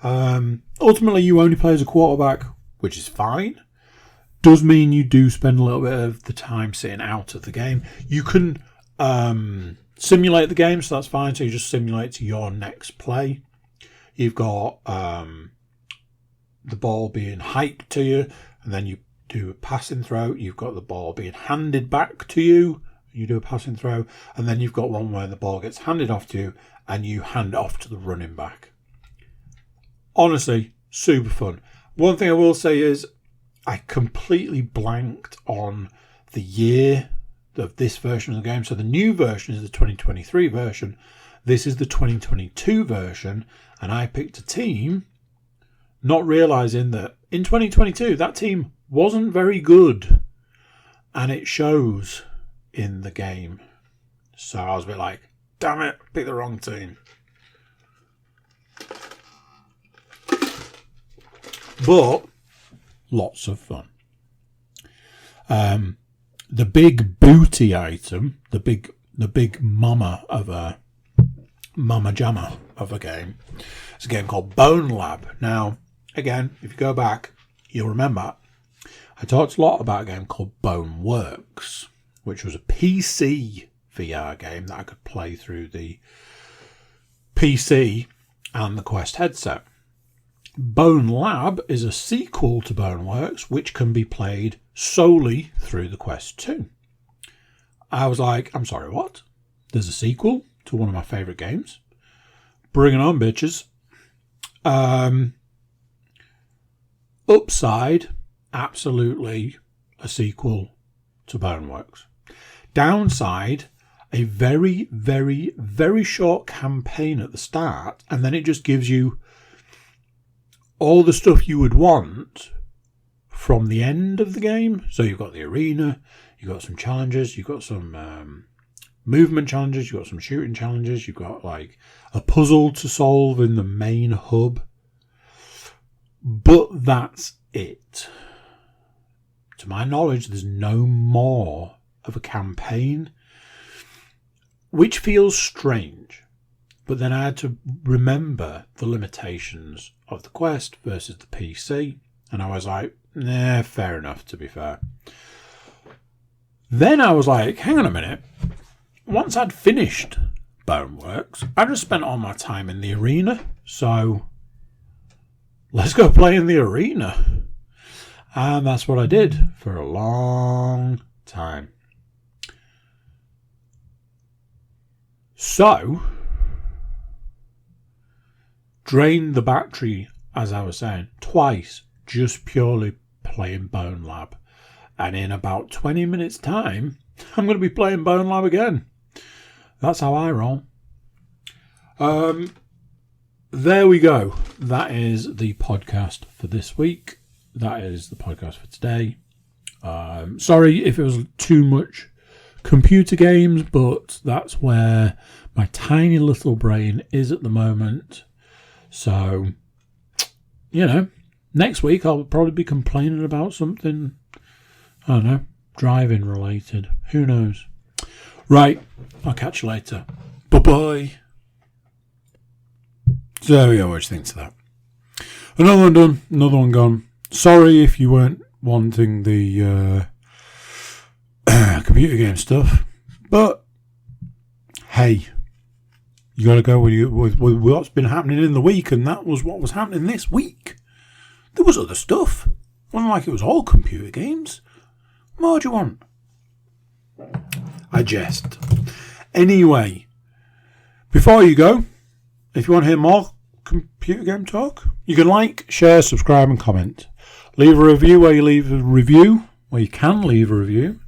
Ultimately, you only play as a quarterback, which is fine. Does mean you do spend a little bit of the time sitting out of the game. You can simulate the game, so that's fine. So you just simulate to your next play. You've got the ball being hiked to you, and then you do a passing throw. You've got the ball being handed back to you. You do a passing throw, and then you've got one where the ball gets handed off to you, and you hand it off to the running back. Honestly, super fun. One thing I will say is I completely blanked on the year of this version of the game. So the new version is the 2023 version. This is the 2022 version, and I picked a team, not realising that in 2022 that team wasn't very good, and it shows in the game. So I was a bit like, damn it, picked the wrong team. But lots of fun. The big booty item, the big mama jamma of a game, is a game called Bone Lab. Now, again, if you go back, you'll remember I talked a lot about a game called Bone Works, which was a PC VR game that I could play through the PC and the Quest headset. Bone Lab is a sequel to Bone Works, which can be played solely through the Quest 2. I was like, I'm sorry, what? There's a sequel to one of my favourite games? Bring it on, bitches. Upside, absolutely a sequel to Boneworks. Downside, a very, very, very short campaign at the start, and then it just gives you all the stuff you would want from the end of the game. So you've got the arena, you've got some challenges, you've got some movement challenges, you've got some shooting challenges, you've got like a puzzle to solve in the main hub. But that's it. To my knowledge, there's no more of a campaign, which feels strange. But then I had to remember the limitations of the Quest versus the PC, and I was like, nah, fair enough, to be fair. Then I was like, hang on a minute. Once I'd finished Boneworks, I just spent all my time in the arena, so let's go play in the arena. And that's what I did for a long time. So, drained the battery, as I was saying, twice, just purely playing Bone Lab. And in about 20 minutes' time, I'm going to be playing Bone Lab again. That's how I roll. There we go. That is the podcast for this week. That is the podcast for today. Sorry if it was too much computer games, but that's where my tiny little brain is at the moment. So, next week I'll probably be complaining about something, I don't know, driving related. Who knows? Right, I'll catch you later. Bye-bye. So there we go, what do you think to that? Another one done, another one gone. Sorry if you weren't wanting the computer game stuff, but hey, you got to go with what's been happening in the week, and that was what was happening this week. There was other stuff. It wasn't like it was all computer games. What more do you want? I jest. Anyway, before you go, if you want to hear more computer game talk, you can like, share, subscribe, and comment. Leave a review where you can leave a review,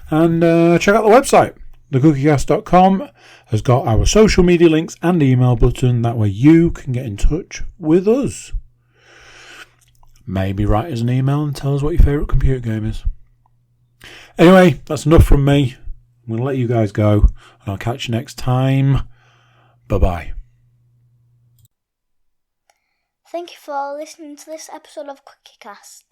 and check out the website. TheCookieCast.com has got our social media links and email button. That way you can get in touch with us. Maybe write us an email and tell us what your favourite computer game is. Anyway, that's enough from me. I'm going to let you guys go, and I'll catch you next time. Bye-bye. Thank you for listening to this episode of CookieCast.